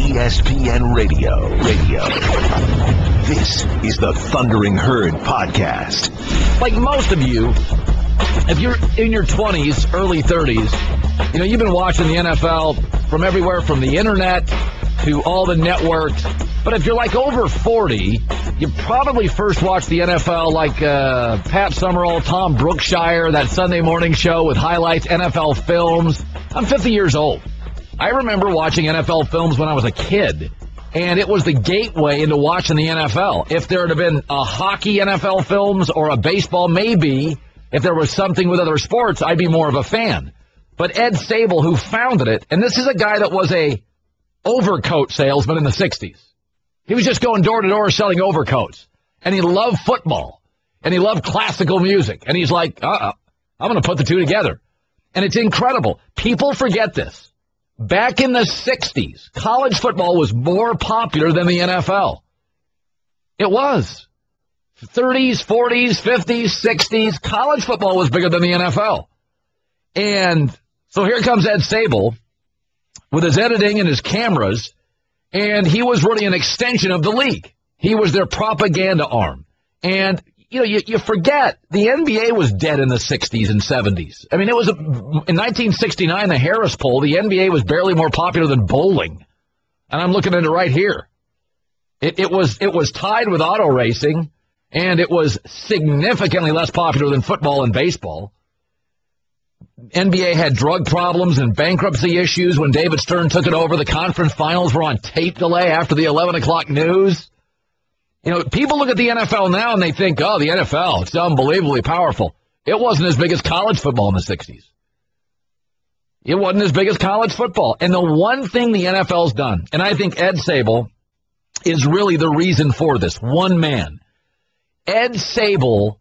ESPN Radio. This is the Thundering Herd Podcast. Like most of you, if you're in your 20s, early 30s, you know, you've been watching the NFL from everywhere from the internet to all the networks. But if you're like over 40, you probably first watched the NFL like Pat Summerall, Tom Brookshire, that Sunday morning show with highlights, NFL films. I'm 50 years old. I remember watching NFL films when I was a kid, and it was the gateway into watching the NFL. If there had been a hockey NFL films or a baseball, maybe. If there was something with other sports, I'd be more of a fan. But Ed Sabol, who founded it, and this is a guy that was a overcoat salesman in the 60s. He was just going door to door selling overcoats. And he loved football. And he loved classical music. And he's like, I'm going to put the two together. And it's incredible. People forget this. Back in the 60s, college football was more popular than the NFL. It was. 30s, 40s, 50s, 60s, college football was bigger than the NFL. And so here comes Ed Sabol with his editing and his cameras, and he was really an extension of the league. He was their propaganda arm. And, you know, you forget the NBA was dead in the 60s and 70s. I mean, it was in 1969, the Harris poll, the NBA was barely more popular than bowling. And I'm looking at it right here. It was tied with auto racing, and it was significantly less popular than football and baseball. NBA had drug problems and bankruptcy issues when David Stern took it over. The conference finals were on tape delay after the 11 o'clock news. You know, people look at the NFL now and they think, oh, the NFL, it's unbelievably powerful. It wasn't as big as college football in the 60s. It wasn't as big as college football. And the one thing the NFL's done, and I think Ed Sabol is really the reason for this, one man. Ed Sabol,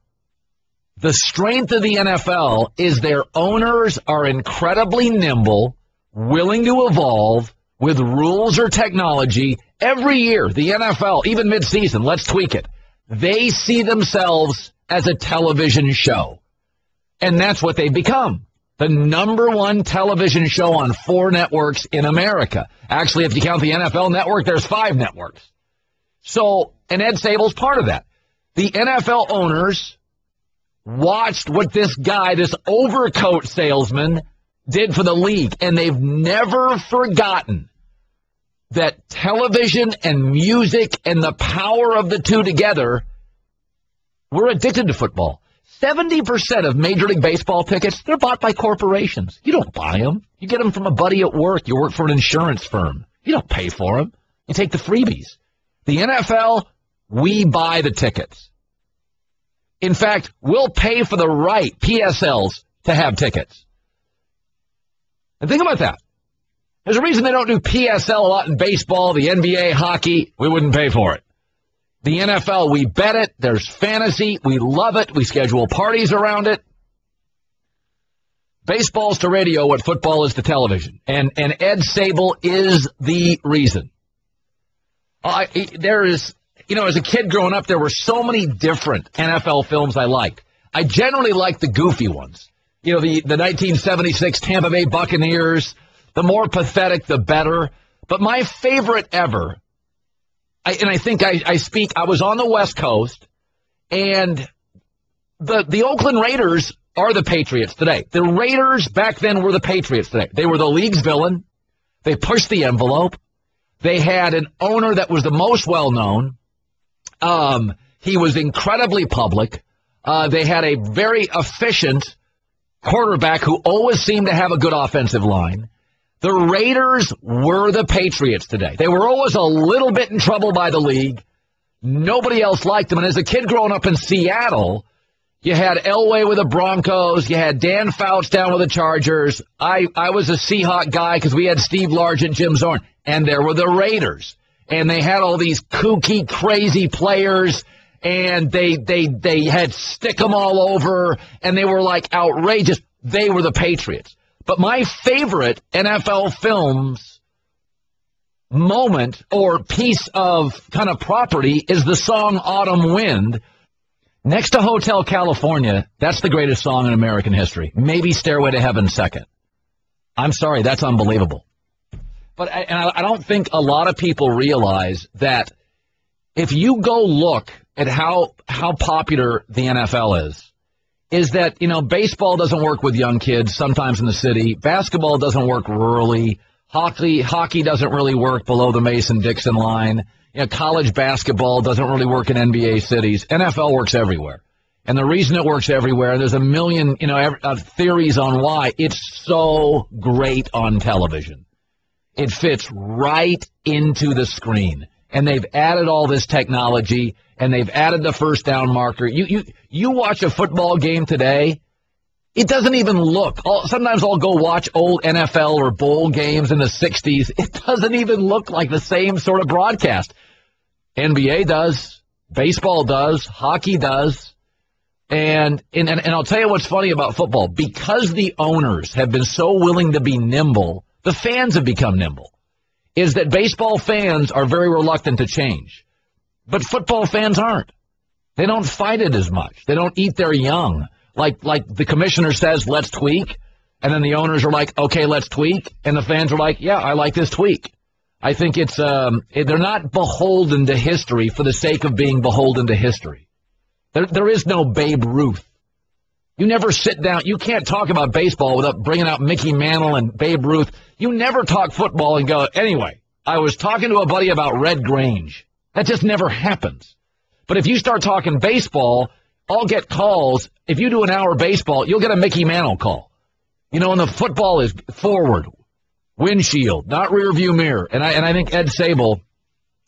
the strength of the NFL is their owners are incredibly nimble, willing to evolve with rules or technology. Every year, the NFL, even midseason, let's tweak it. They see themselves as a television show. And that's what they've become. The number one television show on 4 networks in America. Actually, if you count the NFL network, there's 5 networks. So, and Ed Sabol's part of that. The NFL owners watched what this guy, this overcoat salesman, did for the league. And they've never forgotten that television and music and the power of the two together, we're addicted to football. 70% of Major League Baseball tickets, they're bought by corporations. You don't buy them. You get them from a buddy at work. You work for an insurance firm. You don't pay for them. You take the freebies. The NFL, we buy the tickets. In fact, we'll pay for the right, PSLs, to have tickets. And think about that. There's a reason they don't do PSL a lot in baseball, the NBA, hockey. We wouldn't pay for it. The NFL, we bet it. There's fantasy. We love it. We schedule parties around it. Baseball's to radio what football is to television. And Ed Sabol is the reason. There is, you know, as a kid growing up, there were so many different NFL films I liked. I generally liked the goofy ones. You know, the 1976 Tampa Bay Buccaneers. The more pathetic, the better. But my favorite ever, I was on the West Coast, and the Oakland Raiders are the Patriots today. The Raiders back then were the Patriots today. They were the league's villain. They pushed the envelope. They had an owner that was the most well-known. He was incredibly public. They had a very efficient quarterback who always seemed to have a good offensive line. The Raiders were the Patriots today. They were always a little bit in trouble by the league. Nobody else liked them. And as a kid growing up in Seattle, you had Elway with the Broncos. You had Dan Fouts down with the Chargers. I was a Seahawk guy because we had Steve Largent, Jim Zorn. And there were the Raiders. And they had all these kooky, crazy players. And they had stick 'em all over. And they were like outrageous. They were the Patriots. But my favorite NFL films moment or piece of kind of property is the song Autumn Wind. Next to Hotel California, that's the greatest song in American history. Maybe Stairway to Heaven second. I'm sorry, that's unbelievable. But I don't think a lot of people realize that if you go look at how popular the NFL is that, baseball doesn't work with young kids, sometimes in the city. Basketball doesn't work rurally. Hockey doesn't really work below the Mason-Dixon line. College basketball doesn't really work in NBA cities. NFL works everywhere. And the reason it works everywhere, there's a million, theories on why. It's so great on television. It fits right into the screen. And they've added all this technology, and they've added the first down marker. You watch a football game today, it doesn't even look. Sometimes I'll go watch old NFL or bowl games in the 60s. It doesn't even look like the same sort of broadcast. NBA does. Baseball does. Hockey does. And I'll tell you what's funny about football. Because the owners have been so willing to be nimble, the fans have become nimble. Is that baseball fans are very reluctant to change. But football fans aren't. They don't fight it as much. They don't eat their young. Like the commissioner says, let's tweak. And then the owners are like, okay, let's tweak. And the fans are like, yeah, I like this tweak. I think it's they're not beholden to history for the sake of being beholden to history. There is no Babe Ruth. You never sit down. You can't talk about baseball without bringing out Mickey Mantle and Babe Ruth. You never talk football and go, anyway, I was talking to a buddy about Red Grange. That just never happens. But if you start talking baseball, I'll get calls. If you do an hour baseball, you'll get a Mickey Mantle call. And the football is forward, windshield, not rear view mirror. And I think Ed Sabol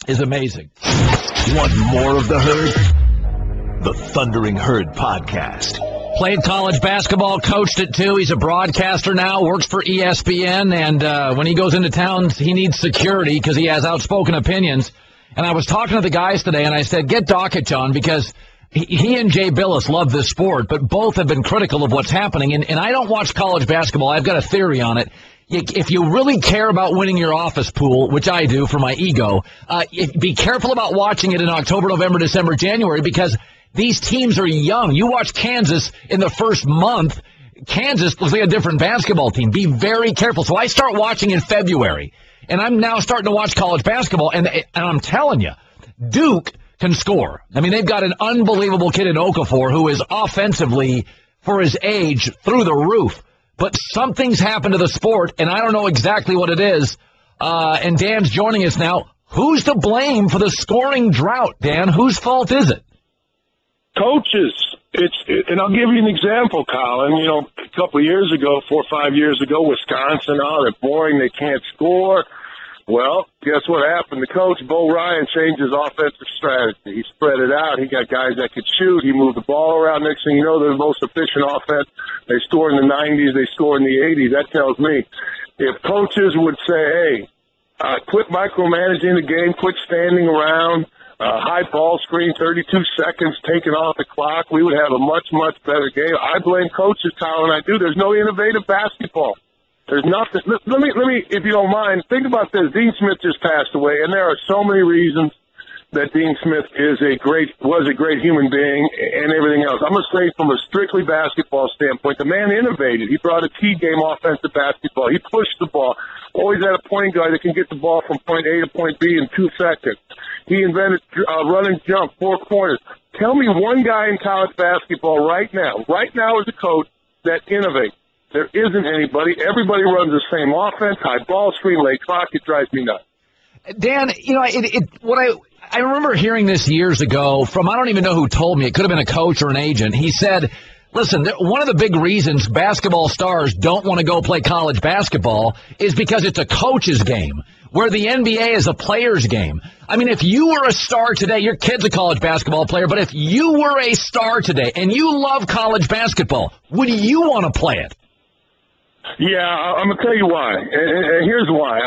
is amazing. Want more of the Herd? The Thundering Herd Podcast. Played college basketball, coached it too. He's a broadcaster now, works for ESPN, and when he goes into towns, he needs security because he has outspoken opinions. And I was talking to the guys today, and I said, get Dakich on because he and Jay Billis love this sport, but both have been critical of what's happening. And I don't watch college basketball. I've got a theory on it. If you really care about winning your office pool, which I do for my ego, be careful about watching it in October, November, December, January, because these teams are young. You watch Kansas in the first month, Kansas looks like a different basketball team. Be very careful. So I start watching in February, and I'm now starting to watch college basketball, and I'm telling you, Duke can score. I mean, they've got an unbelievable kid in Okafor who is offensively, for his age, through the roof. But something's happened to the sport, and I don't know exactly what it is. And Dan's joining us now. Who's to blame for the scoring drought, Dan? Whose fault is it? Coaches. And I'll give you an example, Colin. A couple of years ago, 4 or 5 years ago, Wisconsin, they're boring, they can't score. Well, guess what happened? The coach, Bo Ryan, changed his offensive strategy. He spread it out. He got guys that could shoot. He moved the ball around. Next thing you know, they're the most efficient offense. They score in the 90s. They score in the 80s. That tells me if coaches would say, hey, quit micromanaging the game, quit standing around, high ball screen, 32 seconds taken off the clock, we would have a much, much better game. I blame coaches, Colin. I do. There's no innovative basketball. There's nothing. Let me, if you don't mind, think about this. Dean Smith just passed away, and there are so many reasons that Dean Smith was a great human being and everything else. I'm going to say from a strictly basketball standpoint, the man innovated. He brought a key game offensive basketball. He pushed the ball. Always had a point guard that can get the ball from point A to point B in 2 seconds. He invented run and jump, 4 corners. Tell me one guy in college basketball right now as a coach that innovates. There isn't anybody. Everybody runs the same offense, high ball screen, late clock. It drives me nuts. Dan, I remember hearing this years ago from, I don't even know who told me. It could have been a coach or an agent. He said, listen, one of the big reasons basketball stars don't want to go play college basketball is because it's a coach's game, where the NBA is a player's game. I mean, if you were a star today, your kid's a college basketball player, but if you were a star today and you love college basketball, would you want to play it? Yeah, I'm going to tell you why. And here's why.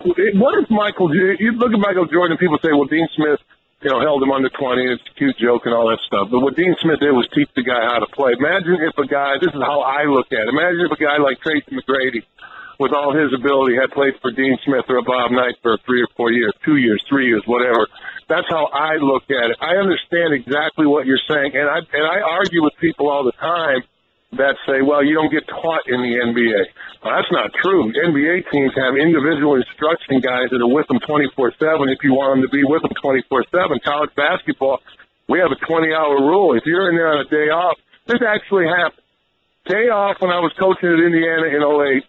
What if you look at Michael Jordan, and people say, well, Dean Smith, held him under 20, and it's a cute joke and all that stuff. But what Dean Smith did was teach the guy how to play. Imagine if a guy, this is how I look at it, imagine if a guy like Tracy McGrady, with all his ability, had played for Dean Smith or Bob Knight for 3 or 4 years, 2 years, 3 years, whatever. That's how I look at it. I understand exactly what you're saying, and I argue with people all the time that say, well, you don't get taught in the NBA. Well, that's not true. NBA teams have individual instruction guys that are with them 24/7 if you want them to be with them 24/7. College basketball, we have a 20-hour rule. If you're in there on a day off, this actually happened. Day off when I was coaching at Indiana in 08.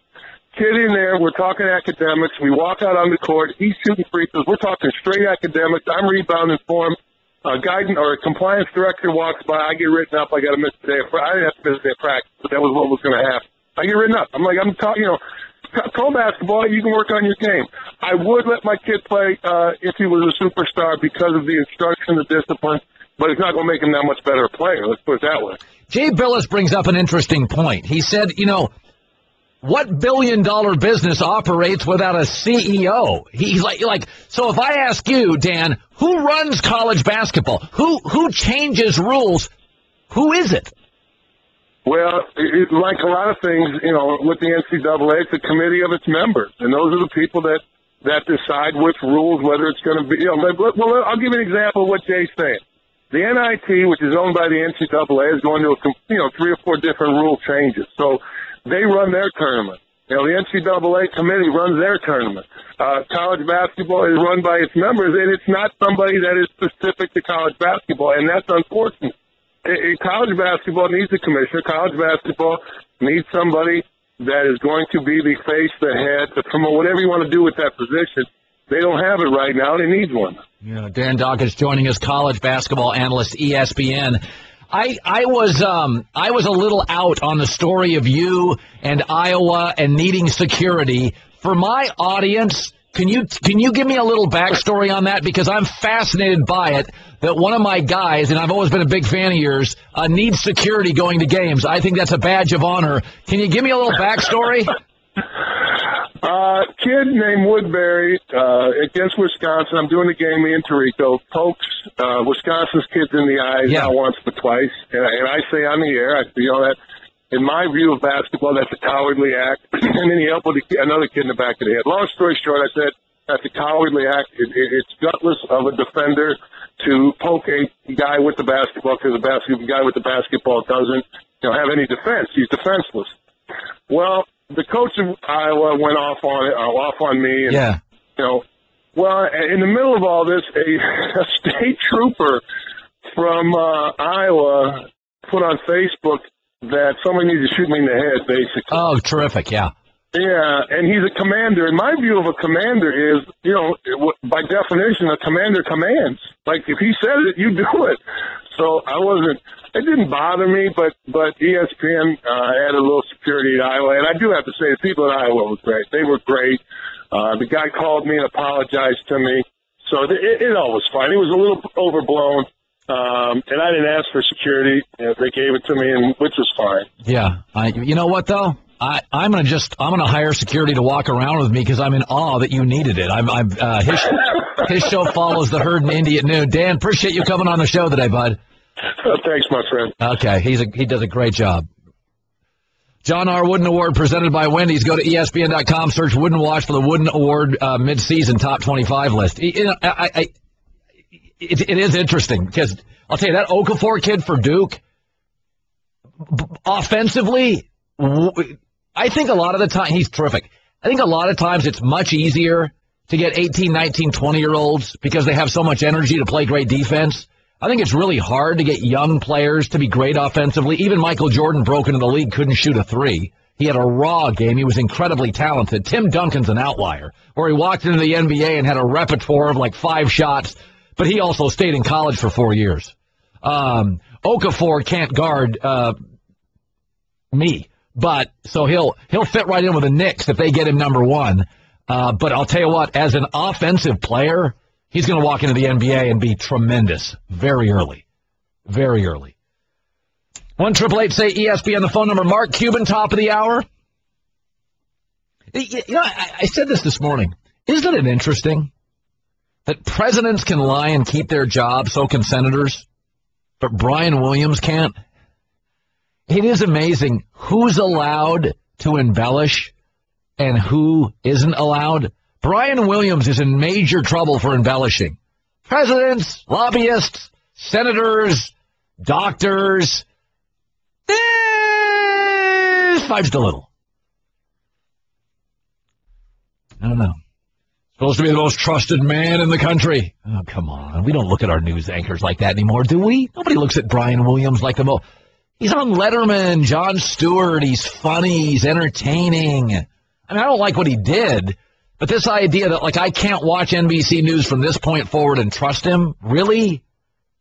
Kid in there, we're talking academics. We walk out on the court. He's shooting free throws. We're talking straight academics. I'm rebounding for him. A guidance or a compliance director walks by. I get written up. I got to miss a day. I didn't have to miss a day of practice, but that was what was going to happen. I get written up. I'm like, pro basketball, you can work on your game. I would let my kid play if he was a superstar because of the instruction, the discipline, but it's not going to make him that much better a player. Let's put it that way. Jay Billis brings up an interesting point. He said, what billion-dollar business operates without a CEO? He's like, so if I ask you, Dan, who runs college basketball? Who changes rules? Who is it? Well, like a lot of things, with the NCAA, it's a committee of its members, and those are the people that decide which rules, whether it's going to be. Well, I'll give you an example of what Jay's saying. The NIT, which is owned by the NCAA, is going to 3 or 4 different rule changes. So they run their tournament. The NCAA committee runs their tournament. College basketball is run by its members, and it's not somebody that is specific to college basketball, and that's unfortunate. College basketball needs a commissioner. College basketball needs somebody that is going to be the face, the head, to promote whatever you want to do with that position. They don't have it right now. They need one. Yeah, Dan Dakich joining us, college basketball analyst, ESPN. I was a little out on the story of you and Iowa and needing security. For my audience, can you give me a little backstory on that? Because I'm fascinated by it, that one of my guys, and I've always been a big fan of yours, needs security going to games. I think that's a badge of honor. Can you give me a little backstory? Kid named Woodbury against Wisconsin. I'm doing the game in Torrico. Pokes Wisconsin's kids in the eyes, not once but twice. And I say on the air, that in my view of basketball, that's a cowardly act. And then he elbowed another kid in the back of the head. Long story short, I said that's a cowardly act. It's gutless of a defender to poke a guy with the basketball because the guy with the basketball doesn't have any defense. He's defenseless. Well, the coach of Iowa went off on me. And, in the middle of all this, a state trooper from Iowa put on Facebook that somebody needs to shoot me in the head, basically. Oh, terrific, yeah. Yeah, and he's a commander. And my view of a commander is, by definition, a commander commands. Like, if he says it, you do it. So it didn't bother me, but ESPN had a little security at Iowa. And I do have to say, the people at Iowa were great. They were great. The guy called me and apologized to me. So it all was fine. It was a little overblown. And I didn't ask for security. They gave it to me, which was fine. Yeah. You know what, though? I'm gonna hire security to walk around with me because I'm in awe that you needed it. His show follows the Herd and Indy at noon. Dan, appreciate you coming on the show today, bud. Thanks, my friend. Okay, he does a great job. John R. Wooden Award presented by Wendy's. Go to ESPN.com, search Wooden Watch for the Wooden Award mid-season top 25 list. It is interesting because I'll tell you that Okafor kid for Duke, offensively, I think a lot of the time, he's terrific. I think a lot of times it's much easier to get 18, 19, 20-year-olds because they have so much energy to play great defense. I think it's really hard to get young players to be great offensively. Even Michael Jordan broke into the league, couldn't shoot a three. He had a raw game. He was incredibly talented. Tim Duncan's an outlier, where he walked into the NBA and had a repertoire of like 5 shots, but he also stayed in college for 4 years. Okafor can't guard me. But so he'll fit right in with the Knicks if they get him number 1. But I'll tell you what, as an offensive player, he's going to walk into the NBA and be tremendous very early. Very early. 1-888-SAY-ESPN, the phone number. Mark Cuban, top of the hour. I said this morning. Isn't it interesting that presidents can lie and keep their jobs, so can senators, but Brian Williams can't? It is amazing who's allowed to embellish and who isn't allowed. Brian Williams is in major trouble for embellishing. Presidents, lobbyists, senators, doctors, fudged a little. I don't know. Supposed to be the most trusted man in the country. Oh, come on. We don't look at our news anchors like that anymore, do we? Nobody looks at Brian Williams like the most. He's on Letterman, Jon Stewart. He's funny. He's entertaining. I mean, I don't like what he did, but this idea that, like, I can't watch NBC News from this point forward and trust him, really?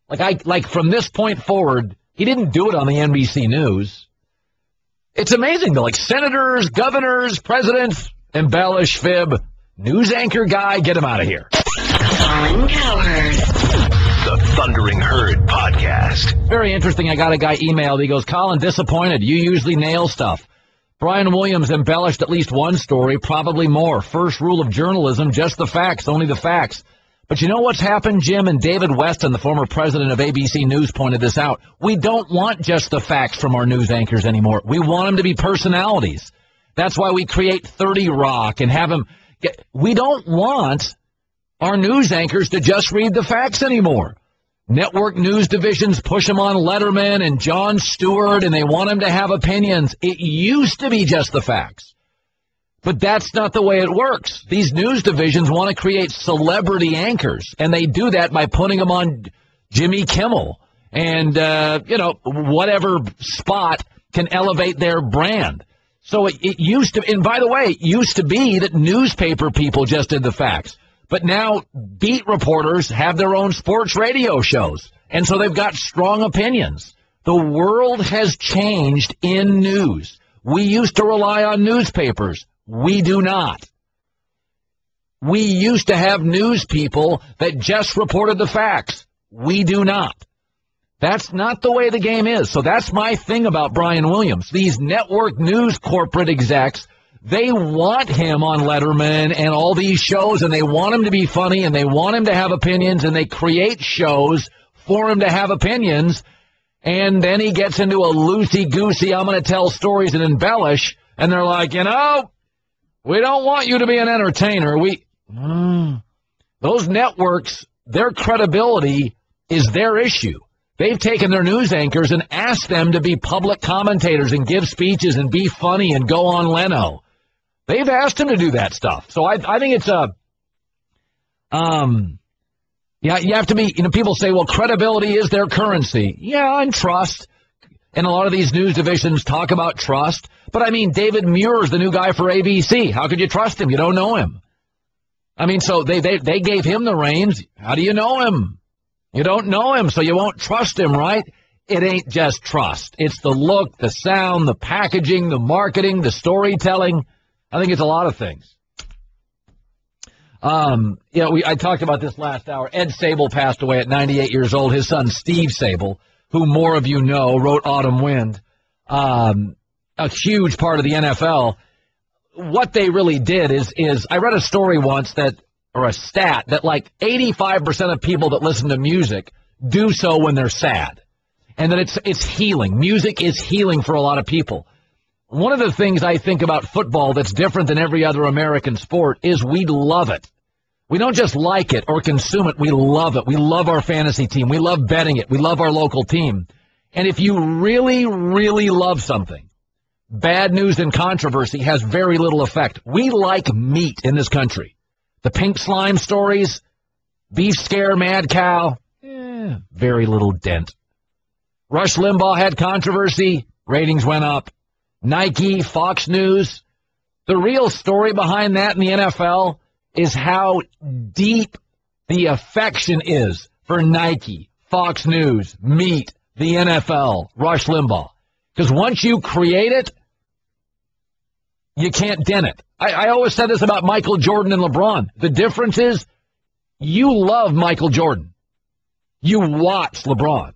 Like from this point forward, he didn't do it on the NBC News. It's amazing, though. Like, senators, governors, presidents, embellish, fib. News anchor guy, get him out of here. Colin Cowherd. The Thundering Herd Podcast. Very interesting. I got a guy emailed. He goes, Colin, disappointed. You usually nail stuff. Brian Williams embellished at least one story, probably more. First rule of journalism, just the facts, only the facts. But you know what's happened, Jim? And David Weston, the former president of ABC News, pointed this out. We don't want just the facts from our news anchors anymore. We want them to be personalities. That's why we create 30 Rock and have them. We don't want our news anchors to just read the facts anymore. Network news divisions push them on Letterman and Jon Stewart, and they want them to have opinions. It used to be just the facts. But that's not the way it works. These news divisions want to create celebrity anchors, and they do that by putting them on Jimmy Kimmel and, whatever spot can elevate their brand. So it used to, and by the way, it used to be that newspaper people just did the facts. But now beat reporters have their own sports radio shows, and so they've got strong opinions. The world has changed in news. We used to rely on newspapers. We do not. We used to have news people that just reported the facts. We do not. That's not the way the game is. So that's my thing about Brian Williams. These network news corporate execs, they want him on Letterman and all these shows, and they want him to be funny, and they want him to have opinions, and they create shows for him to have opinions, and then he gets into a loosey-goosey, I'm going to tell stories and embellish, and they're like, we don't want you to be an entertainer. Those networks, their credibility is their issue. They've taken their news anchors and asked them to be public commentators and give speeches and be funny and go on Leno. They've asked them to do that stuff. So I think it's you have to be, people say, well, credibility is their currency. Yeah, and trust. And a lot of these news divisions talk about trust. But I mean, David Muir's the new guy for ABC. How could you trust him? You don't know him. I mean, so they gave him the reins. How do you know him? You don't know him, so you won't trust him, right? It ain't just trust. It's the look, the sound, the packaging, the marketing, the storytelling. I think it's a lot of things. I talked about this last hour. Ed Sabol passed away at 98 years old. His son, Steve Sabol, who more of you know, wrote Autumn Wind, a huge part of the NFL. What they really did is I read a story once or a stat that like 85% of people that listen to music do so when they're sad. And that it's healing. Music is healing for a lot of people. One of the things I think about football that's different than every other American sport is we love it. We don't just like it or consume it. We love it. We love our fantasy team. We love betting it. We love our local team. And if you really, really love something, bad news and controversy has very little effect. We like meat in this country. The pink slime stories, beef scare, mad cow, very little dent. Rush Limbaugh had controversy, ratings went up. Nike, Fox News. The real story behind that in the NFL is how deep the affection is for Nike, Fox News, meat, the NFL, Rush Limbaugh. Because once you create it, you can't dent it. I always said this about Michael Jordan and LeBron. The difference is you love Michael Jordan. You watch LeBron.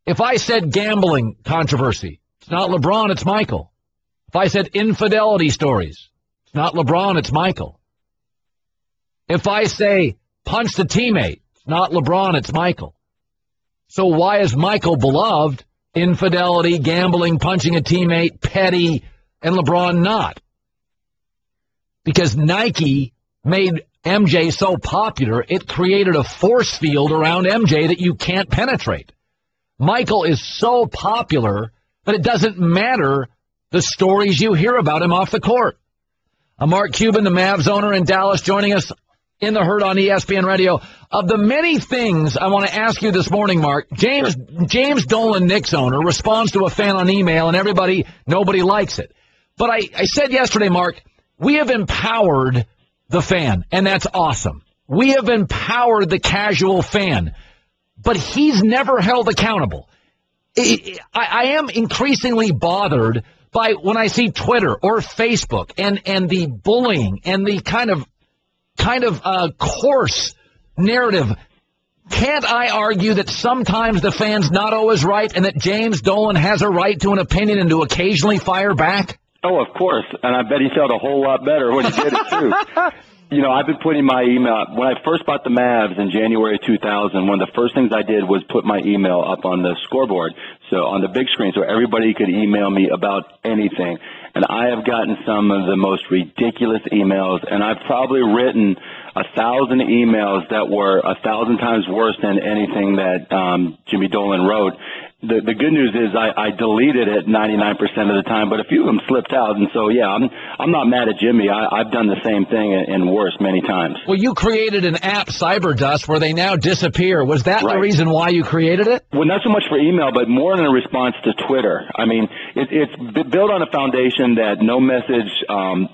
If I said gambling controversy, it's not LeBron, it's Michael. If I said infidelity stories, it's not LeBron, it's Michael. If I say punched a teammate, it's not LeBron, it's Michael. So why is Michael beloved? Infidelity, gambling, punching a teammate, petty, and LeBron not. Because Nike made MJ so popular, it created a force field around MJ that you can't penetrate. Michael is so popular that it doesn't matter the stories you hear about him off the court. Mark Cuban, the Mavs owner in Dallas, joining us in the Herd on ESPN Radio. Of the many things I want to ask you this morning, Mark, James Dolan, Knicks owner, responds to a fan on email, and nobody likes it. But I said yesterday, Mark, we have empowered the fan, and that's awesome. We have empowered the casual fan, but he's never held accountable. I am increasingly bothered by when I see Twitter or Facebook and the bullying and the kind of coarse narrative. Can't I argue that sometimes the fan's not always right and that James Dolan has a right to an opinion and to occasionally fire back? Oh, of course. And I bet he felt a whole lot better when he did it, too. You know, I've been putting my email – when I first bought the Mavs in January 2000, one of the first things I did was put my email up on the scoreboard, so on the big screen, so everybody could email me about anything. And I have gotten some of the most ridiculous emails, and I've probably written 1,000 emails that were 1,000 times worse than anything that Jimmy Dolan wrote. The good news is I deleted it 99% of the time, but a few of them slipped out. And so, yeah, I'm not mad at Jimmy. I've done the same thing and worse many times. Well, you created an app, Cyberdust, where they now disappear. Was that right. The reason why you created it? Well, not so much for email, but more in a response to Twitter. I mean, it's built on a foundation that no message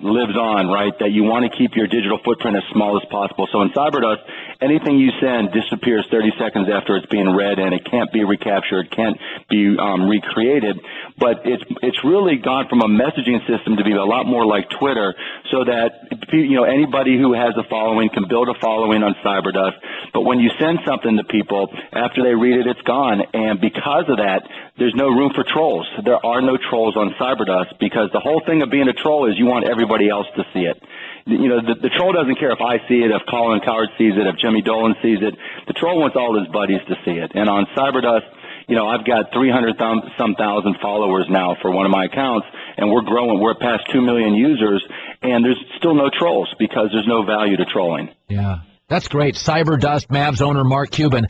lives on, right, that you want to keep your digital footprint as small as possible. So in Cyberdust, anything you send disappears 30 seconds after it's being read, and it can't be recaptured, can't be recreated. But it's really gone from a messaging system to be a lot more like Twitter, so that anybody who has a following can build a following on Cyberdust. But when you send something to people, after they read it, it's gone. And because of that, there's no room for trolls. There are no trolls on Cyberdust, because the whole thing of being a troll is you want everybody else to see it. You know, the troll doesn't care if I see it, if Colin Cowherd sees it, if Jimmy Dolan sees it. The troll wants all his buddies to see it. And on Cyberdust, I've got 300-some thousand followers now for one of my accounts, and we're growing. We're past 2 million users, and there's still no trolls because there's no value to trolling. Yeah, that's great. Cyberdust, Mavs owner Mark Cuban.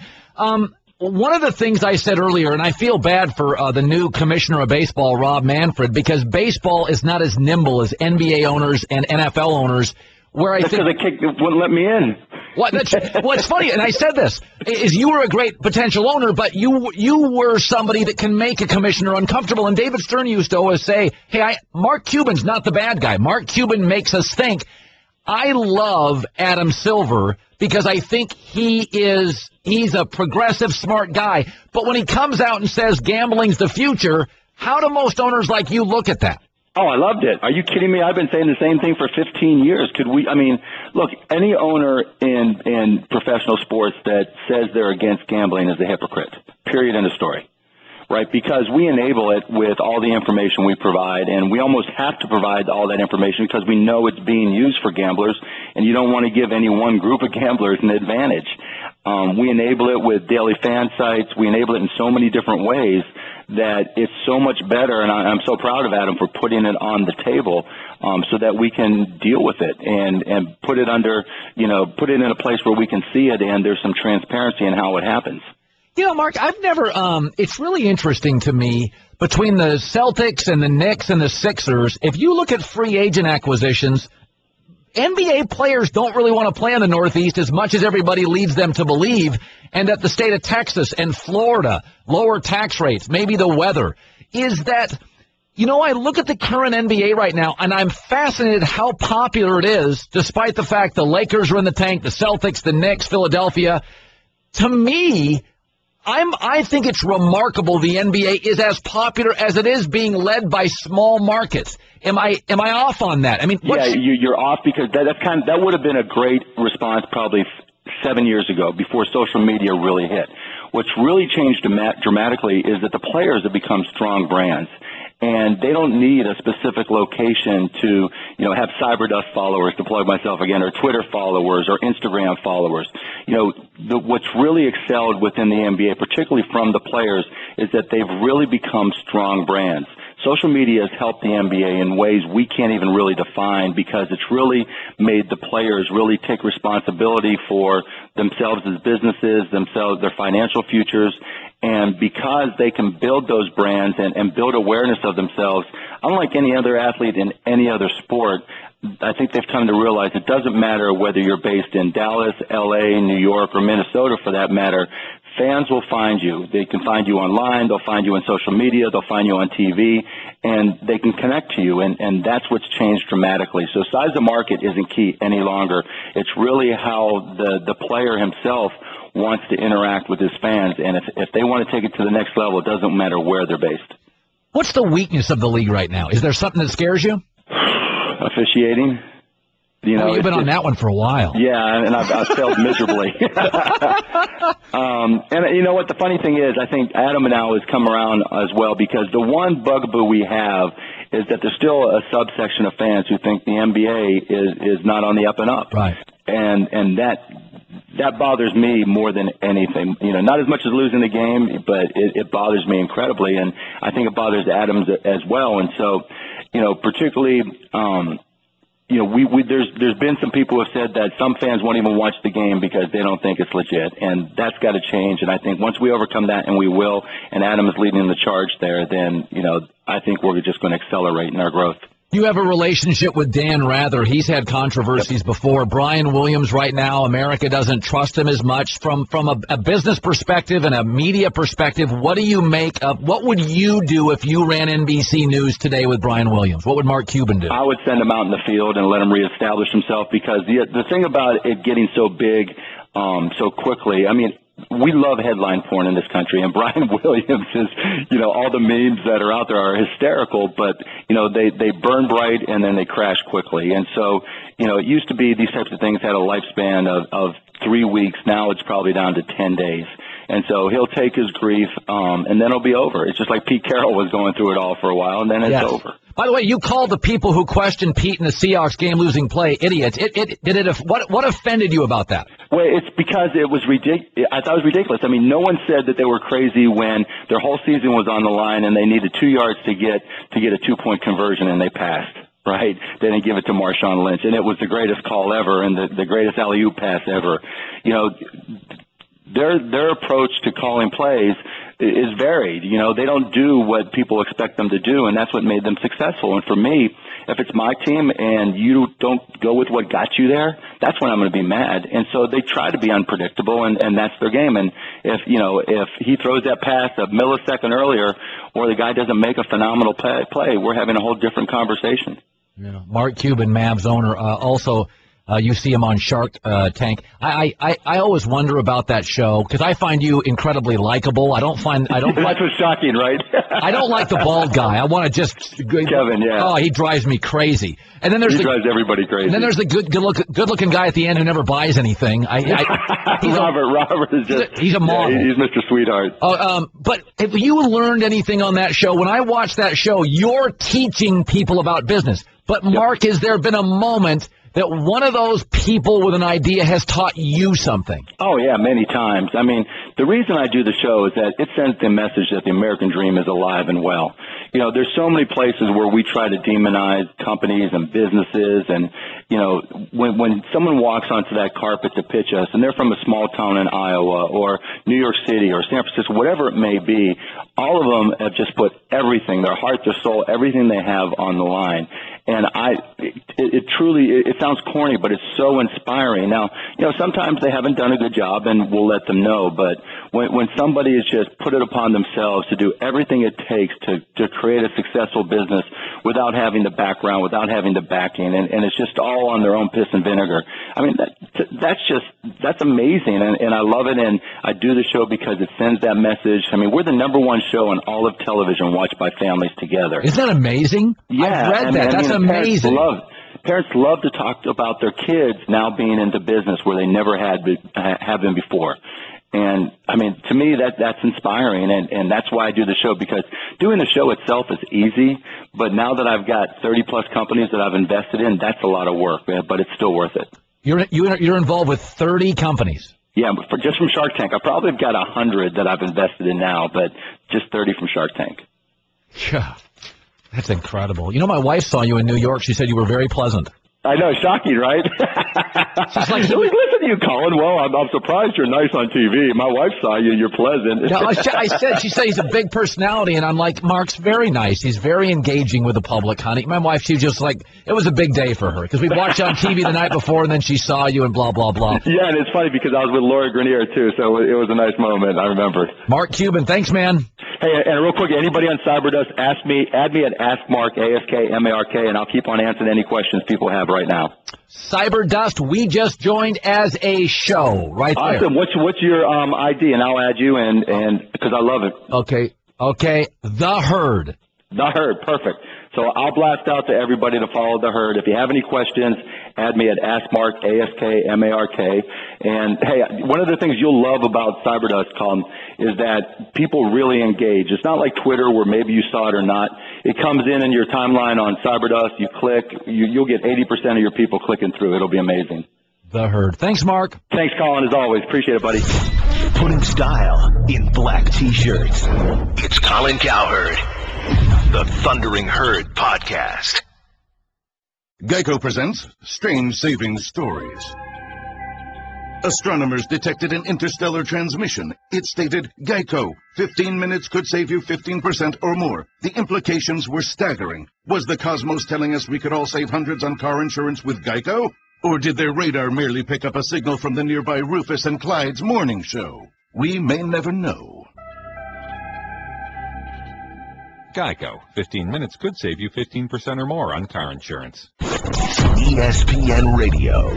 One of the things I said earlier, and I feel bad for the new commissioner of baseball, Rob Manfred, because baseball is not as nimble as NBA owners and NFL owners, where I think... That's because they wouldn't let me in. What's funny, and I said this, is you were a great potential owner, but you were somebody that can make a commissioner uncomfortable. And David Stern used to always say, hey, Mark Cuban's not the bad guy. Mark Cuban makes us think. I love Adam Silver because I think he's a progressive, smart guy. But when he comes out and says gambling's the future, how do most owners like you look at that? Oh, I loved it. Are you kidding me? I've been saying the same thing for 15 years. Look, any owner in professional sports that says they're against gambling is a hypocrite. Period. End of story. Right? Because we enable it with all the information we provide, and we almost have to provide all that information because we know it's being used for gamblers, and you don't want to give any one group of gamblers an advantage. We enable it with daily fan sites. We enable it in so many different ways that it's so much better, and I'm so proud of Adam for putting it on the table so that we can deal with it and put it put it in a place where we can see it and there's some transparency in how it happens. Mark, I've never, it's really interesting to me between the Celtics and the Knicks and the Sixers. If you look at free agent acquisitions, NBA players don't really want to play in the Northeast as much as everybody leads them to believe, and that the state of Texas and Florida, lower tax rates, maybe the weather, is that, I look at the current NBA right now, and I'm fascinated how popular it is, despite the fact the Lakers are in the tank, the Celtics, the Knicks, Philadelphia. To me, I think it's remarkable the NBA is as popular as it is, being led by small markets. Am I off on that? Yeah, you're off because that would have been a great response probably 7 years ago before social media really hit. What's really changed dramatically is that the players have become strong brands. And they don't need a specific location to, have Cyberdust followers, to plug myself again, or Twitter followers, or Instagram followers. What's really excelled within the NBA, particularly from the players, is that they've really become strong brands. Social media has helped the NBA in ways we can't even really define because it's really made the players really take responsibility for themselves as businesses, their financial futures, And because they can build those brands and build awareness of themselves, unlike any other athlete in any other sport, I think they've come to realize it doesn't matter whether you're based in Dallas, L.A., New York, or Minnesota for that matter. Fans will find you. They can find you online. They'll find you on social media. They'll find you on TV, and they can connect to you, and that's what's changed dramatically. So size of market isn't key any longer. It's really how the player himself wants to interact with his fans, and if they want to take it to the next level, it doesn't matter where they're based. What's the weakness of the league right now? Is there something that scares you? Officiating. You know, you've been on that one for a while. Yeah, and I've failed miserably. And you know what? The funny thing is, I think Adam now has come around as well, because the one bugaboo we have is that there's still a subsection of fans who think the NBA is not on the up and up. Right. And that bothers me more than anything. You know, not as much as losing the game, but it bothers me incredibly, and I think it bothers Adams as well. And so, you know, particularly. You know, there's been some people who have said that some fans won't even watch the game because they don't think it's legit, and that's got to change. And I think once we overcome that, and we will, and Adam is leading the charge there, then, you know, I think we're just going to accelerate in our growth. You have a relationship with Dan Rather. He's had controversies before. Brian Williams right now, America doesn't trust him as much. From a business perspective and a media perspective, what do you make of, what would you do if you ran NBC News today with Brian Williams? What would Mark Cuban do? I would send him out in the field and let him reestablish himself, because the thing about it getting so big so quickly, I mean, we love headline porn in this country, and Brian Williams is, you know, all the memes that are out there are hysterical, but, you know, they burn bright and then they crash quickly. And so, you know, it used to be these types of things had a lifespan of 3 weeks. Now it's probably down to 10 days. And so he'll take his grief, and then it'll be over. It's just like Pete Carroll was going through it all for a while, and then it's over. By the way, you called the people who questioned Pete in the Seahawks game-losing play idiots. What offended you about that? Well, it's because it was ridiculous. I thought it was ridiculous. I mean, no one said that they were crazy when their whole season was on the line and they needed 2 yards to get a 2-point conversion, and they passed. Right? They didn't give it to Marshawn Lynch, and it was the greatest call ever and the greatest alley-oop pass ever. You know, their approach to calling plays is varied. You know, they don't do what people expect them to do, and that's what made them successful. And for me, if it's my team and you don't go with what got you there, that's when I'm going to be mad. And so they try to be unpredictable, and that's their game. And if he throws that pass a millisecond earlier, or the guy doesn't make a phenomenal play, we're having a whole different conversation. Yeah. Mark Cuban, Mavs owner, also. You see him on Shark Tank. I always wonder about that show because I find you incredibly likable. I don't. That's what's shocking, right? I don't like the bald guy. I want to just Kevin. Yeah. Oh, he drives me crazy. And then he drives everybody crazy. And then there's the good looking guy at the end who never buys anything. Robert is just. He's a model. Yeah, he's Mr. Sweetheart. But have you learned anything on that show? When I watch that show, you're teaching people about business. But Mark, has there been a moment that one of those people with an idea has taught you something? Oh, yeah, many times. I mean, the reason I do the show is that it sends the message that the American dream is alive and well. You know, there's so many places where we try to demonize companies and businesses, and, you know, when someone walks onto that carpet to pitch us, and they're from a small town in Iowa or New York City or San Francisco, whatever it may be, all of them have just put everything, their heart, their soul, everything they have on the line. And it truly sounds corny, but it's so inspiring. Now, you know, sometimes they haven't done a good job, and we'll let them know. But when somebody has just put it upon themselves to do everything it takes to create a successful business without having the background, without having the backing, and it's just all on their own piss and vinegar. I mean, that's amazing, and I love it. And I do the show because it sends that message. I mean, we're the #1 show in all of television watched by families together. Isn't that amazing? Yeah, I've read that. That's amazing. Parents love to talk about their kids now being into business where they never have been before. And, I mean, to me, that's inspiring, and that's why I do the show, because doing the show itself is easy, but now that I've got 30-plus companies that I've invested in, that's a lot of work, but it's still worth it. You're involved with 30 companies? Yeah, just from Shark Tank. I probably have got 100 that I've invested in now, but just 30 from Shark Tank. Yeah. That's incredible. You know, my wife saw you in New York. She said you were very pleasant. I know, shocking, right? She's like, listen to you, Colin. Well, I'm surprised you're nice on TV. My wife saw you, and you're pleasant. No, she said he's a big personality, and I'm like, Mark's very nice. He's very engaging with the public, honey. My wife, she just like, it was a big day for her, because we watched on TV the night before, and then she saw you and blah, blah, blah. Yeah, and it's funny because I was with Laura Grenier, too, so it was a nice moment. I remember. Mark Cuban, thanks, man. Hey, and real quick, anybody on Cyberdust, add me at AskMark, AskMark, and I'll keep on answering any questions people have right now. Cyberdust, we just joined as a show right there. Awesome. What's your ID, and I'll add you, and because I love it. Okay. The Herd. The Herd, perfect. So I'll blast out to everybody to follow The Herd. If you have any questions, add me at AskMark, AskMark. And, hey, one of the things you'll love about Cyberdust, Colin, is that people really engage. It's not like Twitter where maybe you saw it or not. It comes in your timeline on Cyberdust. You click. You'll get 80% of your people clicking through. It'll be amazing. The Herd. Thanks, Mark. Thanks, Colin, as always. Appreciate it, buddy. Putting style in black T-shirts. It's Colin Cowherd. The Thundering Herd Podcast. Geico presents Strange Saving Stories. Astronomers detected an interstellar transmission. It stated, Geico, 15 minutes could save you 15% or more. The implications were staggering. Was the cosmos telling us we could all save hundreds on car insurance with Geico? Or did their radar merely pick up a signal from the nearby Rufus and Clyde's morning show? We may never know. Geico. 15 minutes could save you 15% or more on car insurance. ESPN Radio.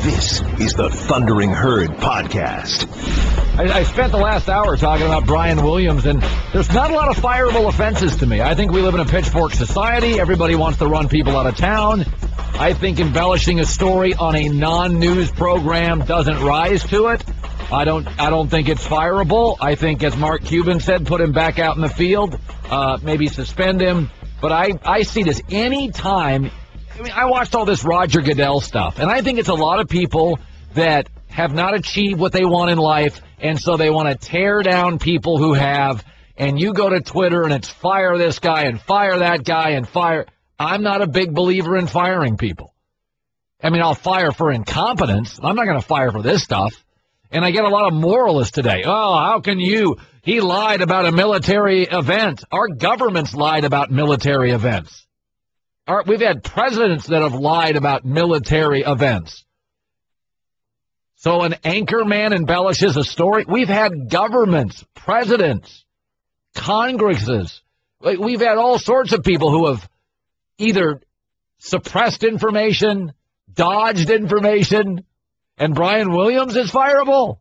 This is the Thundering Herd Podcast. I spent the last hour talking about Brian Williams, and there's not a lot of fireable offenses to me. I think we live in a pitchfork society. Everybody wants to run people out of town. I think embellishing a story on a non-news program doesn't rise to it. I don't think it's fireable. I think, as Mark Cuban said, put him back out in the field, maybe suspend him. But I see this any time. I mean, I watched all this Roger Goodell stuff, and I think it's a lot of people that have not achieved what they want in life, and so they want to tear down people who have. And you go to Twitter, and it's fire this guy and fire that guy and fire. I'm not a big believer in firing people. I mean, I'll fire for incompetence. I'm not going to fire for this stuff. And I get a lot of moralists today. Oh, how can you? He lied about a military event. Our government's lied about military events. We've had presidents that have lied about military events. So an anchor man embellishes a story. We've had governments, presidents, Congresses. We've had all sorts of people who have either suppressed information, dodged information, and Brian Williams is fireable.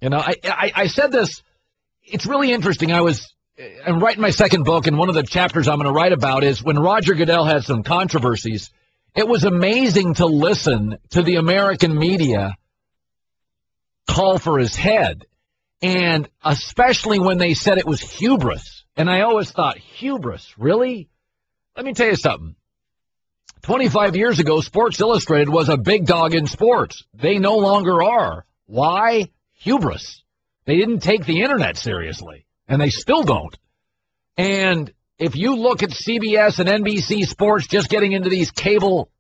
You know, I said this. It's really interesting. I'm writing my second book, and one of the chapters I'm going to write about is when Roger Goodell had some controversies. It was amazing to listen to the American media call for his head, and especially when they said it was hubris. And I always thought, hubris, really? Let me tell you something. 25 years ago, Sports Illustrated was a big dog in sports. They no longer are. Why? Hubris. They didn't take the internet seriously, and they still don't. And if you look at CBS and NBC Sports just getting into these cable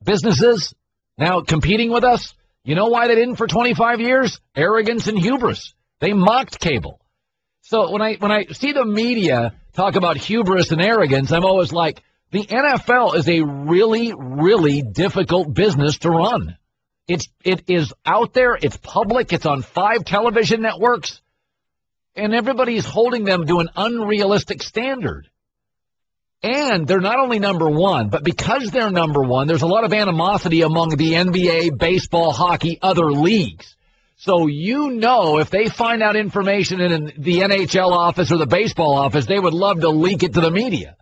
businesses, now competing with us, you know why they didn't for 25 years? Arrogance and hubris. They mocked cable. So when I see the media talk about hubris and arrogance, I'm always like, the NFL is a really, really difficult business to run. It is out there, it's public, it's on 5 television networks, and everybody's holding them to an unrealistic standard. And they're not only number one, but because they're number one, there's a lot of animosity among the NBA, baseball, hockey, other leagues. So you know if they find out information in the NHL office or the baseball office, they would love to leak it to the media.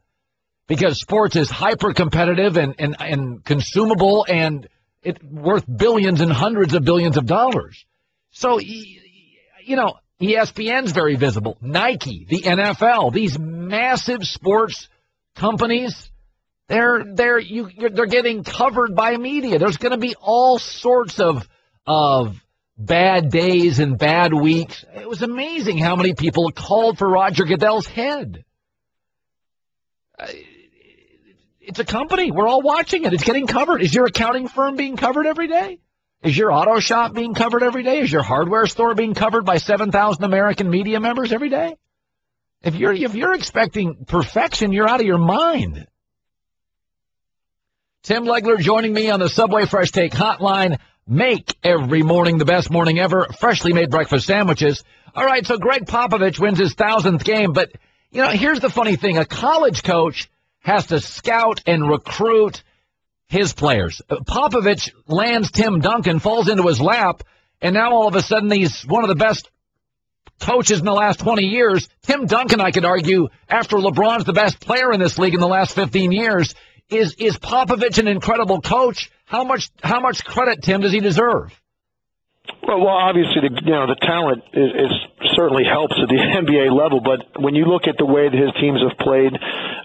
Because sports is hyper-competitive and consumable, and it's worth billions and hundreds of billions of dollars. So, you know, ESPN's very visible. Nike, the NFL, these massive sports companies, they're getting covered by media. There's going to be all sorts of bad days and bad weeks. It was amazing how many people called for Roger Goodell's head. It's a company. We're all watching it. It's getting covered. Is your accounting firm being covered every day? Is your auto shop being covered every day? Is your hardware store being covered by 7,000 American media members every day? If you're expecting perfection, you're out of your mind. Tim Legler joining me on the Subway Fresh Take Hotline. Make every morning the best morning ever. Freshly made breakfast sandwiches. All right, so Greg Popovich wins his 1,000th game. But, here's the funny thing. A college coach has to scout and recruit his players. Popovich lands Tim Duncan, falls into his lap, and now all of a sudden he's one of the best coaches in the last 20 years. Tim Duncan, I could argue, after LeBron's the best player in this league in the last 15 years, is Popovich an incredible coach? How much credit, Tim, does he deserve? Well, obviously, the talent is certainly helps at the NBA level. But when you look at the way that his teams have played,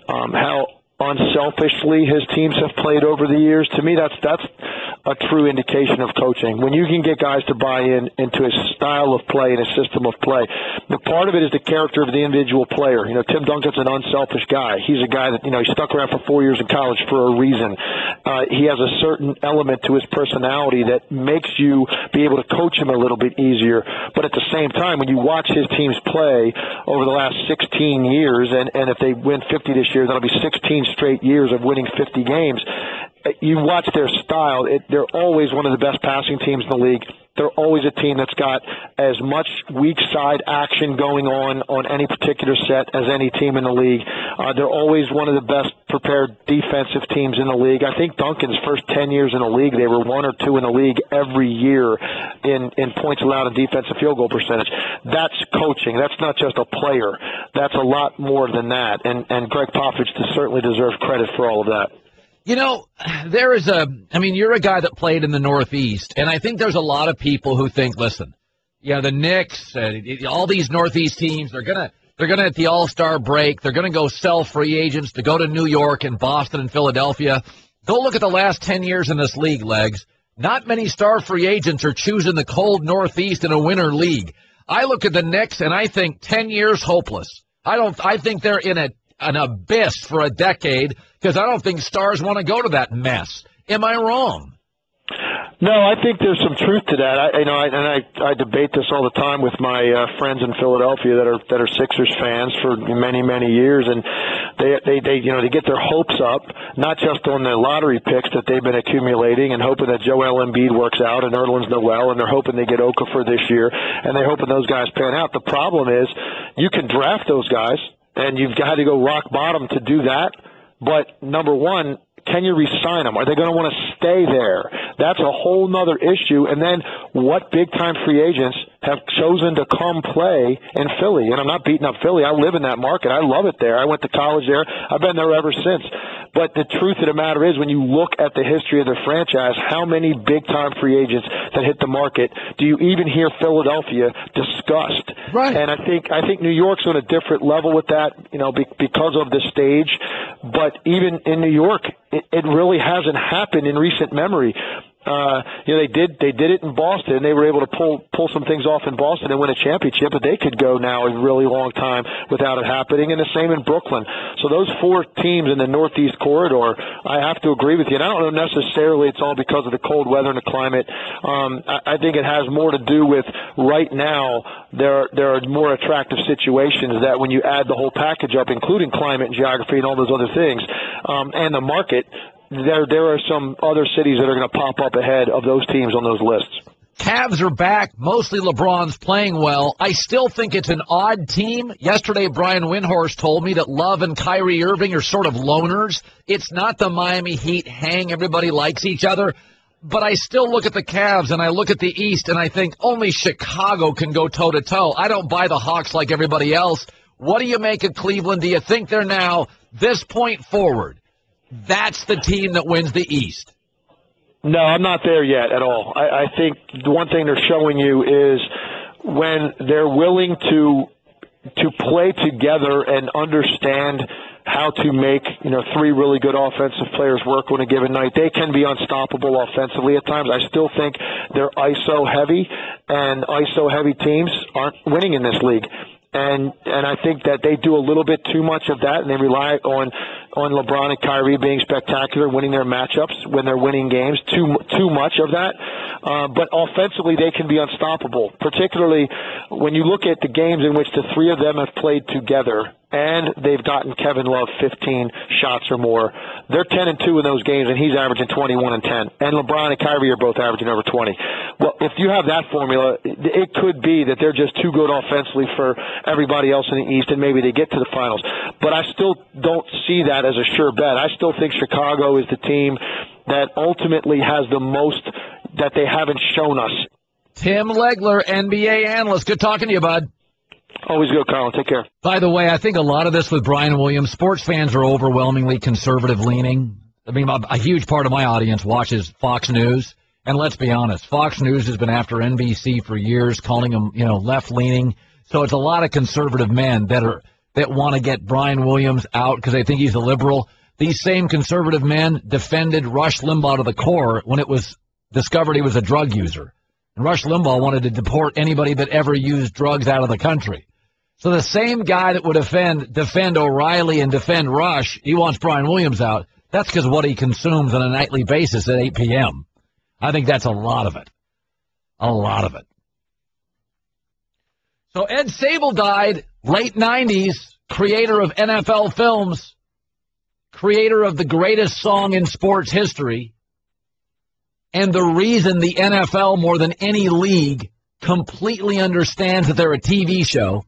how unselfishly his teams have played over the years, to me, that's a true indication of coaching. When you can get guys to buy into a style of play and a system of play, the part of it is the character of the individual player. Tim Duncan's an unselfish guy. He's a guy that, he stuck around for 4 years in college for a reason. He has a certain element to his personality that makes you be able to coach him a little bit easier. But at the same time, when you watch his teams play over the last 16 years, and if they win 50 this year, that'll be 16 straight years of winning 50 games. You watch their style. They're always one of the best passing teams in the league. They're always a team that's got as much weak side action going on any particular set as any team in the league. They're always one of the best prepared defensive teams in the league. I think Duncan's first 10 years in the league, they were 1 or 2 in the league every year in points allowed and defensive field goal percentage. That's coaching. That's not just a player. That's a lot more than that. And Greg Popovich certainly deserves credit for all of that. You're a guy that played in the Northeast, and I think there's a lot of people who think, listen, the Knicks, all these Northeast teams, they're gonna at the All-Star break, they're gonna go sell free agents to go to New York and Boston and Philadelphia. Go look at the last 10 years in this league, Legs. Not many star free agents are choosing the cold Northeast in a winter league. I look at the Knicks and I think 10 years hopeless. I think they're in an abyss for a decade, because I don't think stars want to go to that mess. Am I wrong? No, I think there's some truth to that. I debate this all the time with my friends in Philadelphia that are Sixers fans for many years, and they get their hopes up, not just on the lottery picks that they've been accumulating and hoping that Joel Embiid works out and Nerlens Noel, and they're hoping they get Okafor this year, and they're hoping those guys pan out. The problem is you can draft those guys, and you've got to go rock bottom to do that. But number one, can you re-sign them? Are they going to want to stay there? That's a whole nother issue. And then what big-time free agents have chosen to come play in Philly? And I'm not beating up Philly. I live in that market. I love it there. I went to college there. I've been there ever since. But the truth of the matter is, when you look at the history of the franchise, how many big-time free agents that hit the market do you even hear Philadelphia discussed? Right. And I think New York's on a different level with that, because of the stage. But even in New York, it really hasn't happened in recent memory. They did it in Boston, and they were able to pull some things off in Boston and win a championship, but they could go now a really long time without it happening, and the same in Brooklyn. So those 4 teams in the Northeast corridor, I have to agree with you. And I don't know necessarily it's all because of the cold weather and the climate. I think it has more to do with right now there are more attractive situations that when you add the whole package up, including climate and geography and all those other things, and the market, there are some other cities that are going to pop up ahead of those teams on those lists. Cavs are back. Mostly LeBron's playing well. I still think it's an odd team. Yesterday, Brian Windhorst told me that Love and Kyrie Irving are sort of loners. It's not the Miami Heat hang. Everybody likes each other. But I still look at the Cavs, and I look at the East, and I think only Chicago can go toe-to-toe. I don't buy the Hawks like everybody else. What do you make of Cleveland? Do you think they're now, this point forward, that's the team that wins the East? No, I'm not there yet at all. I think the one thing they're showing you is when they're willing to play together and understand how to make 3 really good offensive players work on a given night, they can be unstoppable offensively at times. I still think they're ISO heavy, and ISO heavy teams aren't winning in this league. And I think that they do a little bit too much of that, and they rely on on LeBron and Kyrie being spectacular, winning their matchups when they're winning games. Too much of that. But offensively, they can be unstoppable, particularly when you look at the games in which the three of them have played together and they've gotten Kevin Love 15 shots or more. They're 10-2 in those games, and he's averaging 21 and 10. And LeBron and Kyrie are both averaging over 20. Well, if you have that formula, it could be that they're just too good offensively for everybody else in the East, and maybe they get to the finals. But I still don't see that as a sure bet. I still think Chicago is the team that ultimately has the most that they haven't shown us. Tim Legler, NBA analyst. Good talking to you, bud. Always good, Colin. Take care. By the way, I think a lot of this with Brian Williams, sports fans are overwhelmingly conservative-leaning. I mean, a huge part of my audience watches Fox News. And let's be honest, Fox News has been after NBC for years, calling them, left-leaning. So it's a lot of conservative men that want to get Brian Williams out because they think he's a liberal. These same conservative men defended Rush Limbaugh to the core when it was discovered he was a drug user. And Rush Limbaugh wanted to deport anybody that ever used drugs out of the country. So the same guy that would defend O'Reilly and defend Rush, he wants Brian Williams out. That's because of what he consumes on a nightly basis at 8 p.m. I think that's a lot of it. A lot of it. So Ed Sabol died, late 90s, creator of NFL films, creator of the greatest song in sports history, and the reason the NFL, more than any league, completely understands that they're a TV show.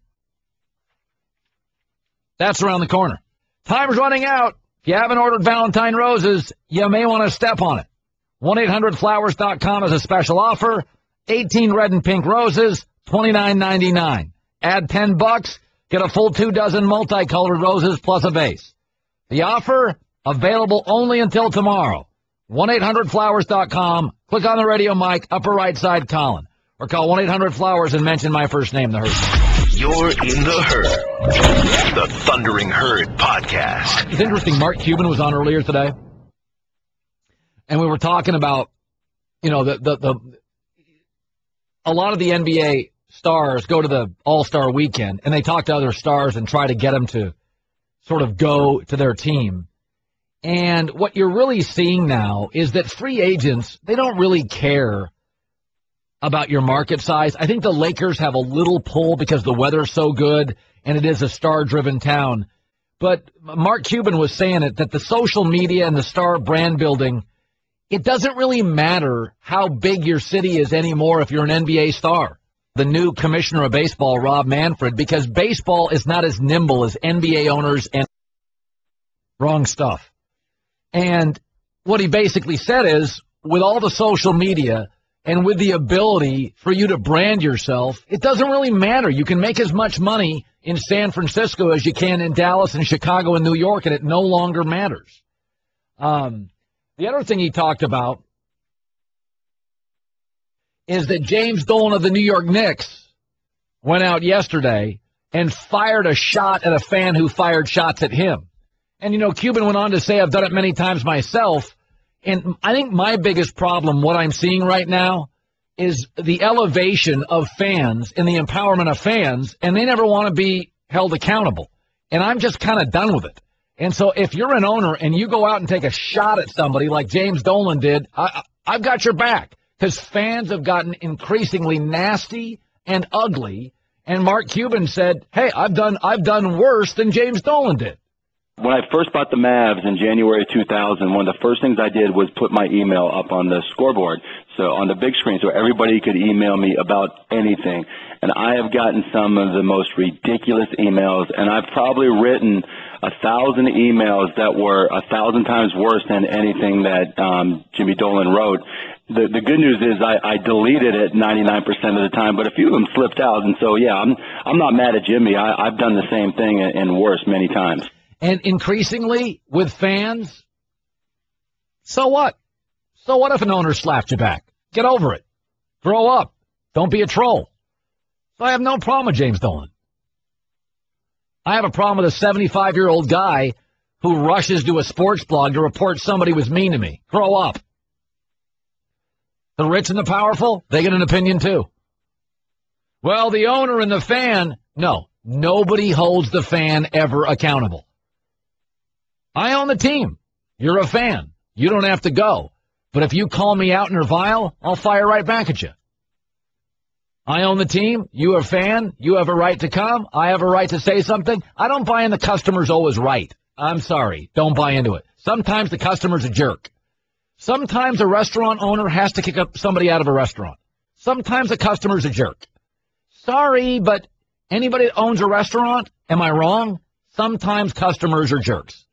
That's around the corner. Time's running out. If you haven't ordered Valentine roses, you may want to step on it. 1-800-Flowers.com is a special offer. 18 red and pink roses, $29.99. Add $10, get a full 2 dozen multicolored roses plus a vase. The offer, available only until tomorrow. 1-800-Flowers.com. Click on the radio mic, upper right side, Colin. Or call 1-800-Flowers and mention my first name, The Herd. You're in the Herd. The Thundering Herd podcast. It's interesting. Mark Cuban was on earlier today. And we were talking about, a lot of the NBA stars go to the All-Star weekend, and they talk to other stars and try to get them to sort of go to their team. And what you're really seeing now is that free agents, they don't really care about your market size. I think the Lakers have a little pull because the weather's so good, and it is a star-driven town. But Mark Cuban was saying that the social media and the star brand building, it doesn't really matter how big your city is anymore if you're an NBA star. The new commissioner of baseball, Rob Manfred, because baseball is not as nimble as NBA owners and wrong stuff. And what he basically said is, with all the social media and with the ability for you to brand yourself, it doesn't really matter. You can make as much money in San Francisco as you can in Dallas and Chicago and New York, and it no longer matters. The other thing he talked about is that James Dolan of the New York Knicks went out yesterday and fired a shot at a fan who fired shots at him. And, Cuban went on to say, I've done it many times myself. And I think my biggest problem, what I'm seeing right now, is the elevation of fans and the empowerment of fans, and they never want to be held accountable. And I'm just kind of done with it. And so if you're an owner and you go out and take a shot at somebody like James Dolan did, I've got your back, because fans have gotten increasingly nasty and ugly. And Mark Cuban said, hey, I've done worse than James Dolan did. When I first bought the Mavs in January 2000, one of the first things I did was put my email up on the scoreboard, so on the big screen, so everybody could email me about anything. And I have gotten some of the most ridiculous emails, and I've probably written 1,000 emails that were 1,000 times worse than anything that Jimmy Dolan wrote. The good news is I deleted it 99% of the time, but a few of them slipped out. And so, yeah, I'm not mad at Jimmy. I've done the same thing and worse many times. And increasingly with fans, so what? So what if an owner slapped you back? Get over it. Grow up. Don't be a troll. So I have no problem with James Dolan. I have a problem with a 75-year-old guy who rushes to a sports blog to report somebody was mean to me. Grow up. The rich and the powerful, they get an opinion too. Well, the owner and the fan, no. Nobody holds the fan ever accountable. I own the team. You're a fan. You don't have to go. But if you call me out and are vile, I'll fire right back at you. I own the team. You are a fan. You have a right to come. I have a right to say something. I don't buy in the customer's always right. I'm sorry. Don't buy into it. Sometimes the customer's a jerk. Sometimes a restaurant owner has to kick up somebody out of a restaurant. Sometimes a customer's a jerk. Sorry, but anybody that owns a restaurant, am I wrong? Sometimes customers are jerks.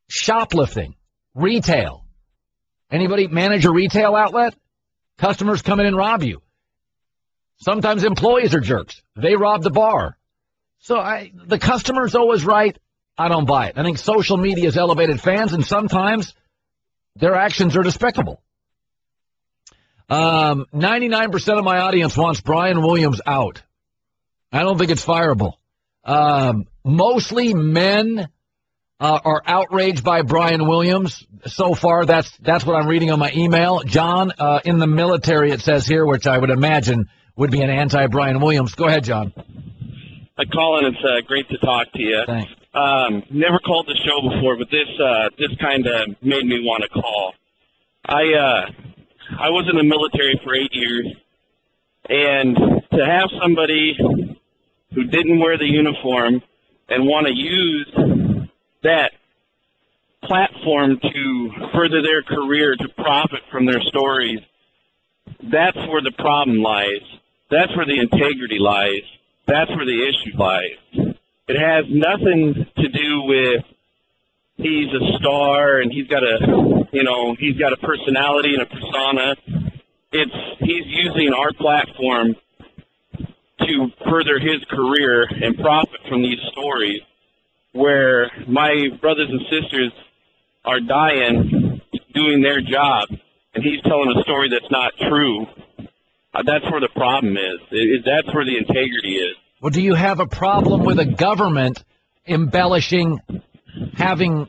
Shoplifting, retail. Anybody manage a retail outlet? Customers come in and rob you. Sometimes employees are jerks. They rob the bar. So the customer's always right. I don't buy it. I think social media has elevated fans, and sometimes their actions are despicable. 99% of my audience wants Brian Williams out. I don't think it's fireable. Mostly men are outraged by Brian Williams. So far, that's what I'm reading on my email. John, in the military, it says here, which I would imagine would be an anti-Brian Williams. Go ahead, John. Hi, Colin. It's great to talk to you. Thanks. Never called the show before, but this kind of made me want to call. I was in the military for 8 years, and to have somebody who didn't wear the uniform and want to use that platform to further their career, to profit from their stories, that's where the problem lies. That's where the integrity lies. That's where the issue lies. It has nothing to do with he's a star and he's got a personality and a persona. He's using our platform to further his career and profit from these stories where my brothers and sisters are dying doing their job, and he's telling a story that's not true. That's where the problem is. That's where the integrity is. Well, do you have a problem with a government embellishing, having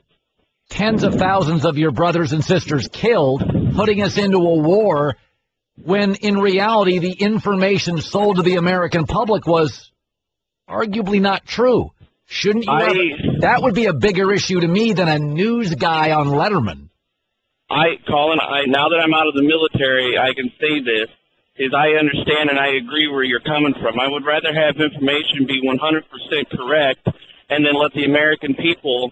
tens of thousands of your brothers and sisters killed, putting us into a war, when in reality the information sold to the American public was arguably not true? Shouldn't you that would be a bigger issue to me than a news guy on Letterman. Colin, now that I'm out of the military, I can say this, is I understand and I agree where you're coming from. I would rather have information be 100% correct and then let the American people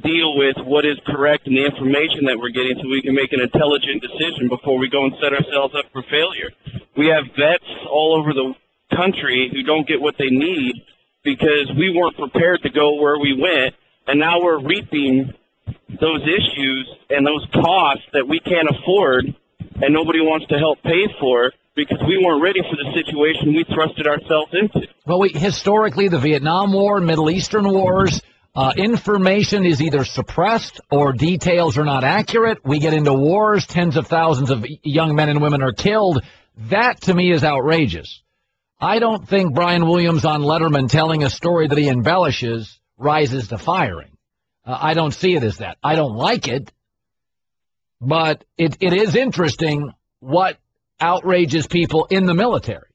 deal with what is correct and the information that we're getting so we can make an intelligent decision before we go and set ourselves up for failure. We have vets all over the country who don't get what they need because we weren't prepared to go where we went, and now we're reaping those issues and those costs that we can't afford and nobody wants to help pay for because we weren't ready for the situation we thrusted ourselves into. Well, historically, the Vietnam War, Middle Eastern wars, information is either suppressed or details are not accurate. We get into wars, tens of thousands of young men and women are killed. That, to me, is outrageous. I don't think Brian Williams on Letterman telling a story that he embellishes rises to firing. I don't see it as that. I don't like it, but it is interesting what outrages people in the military.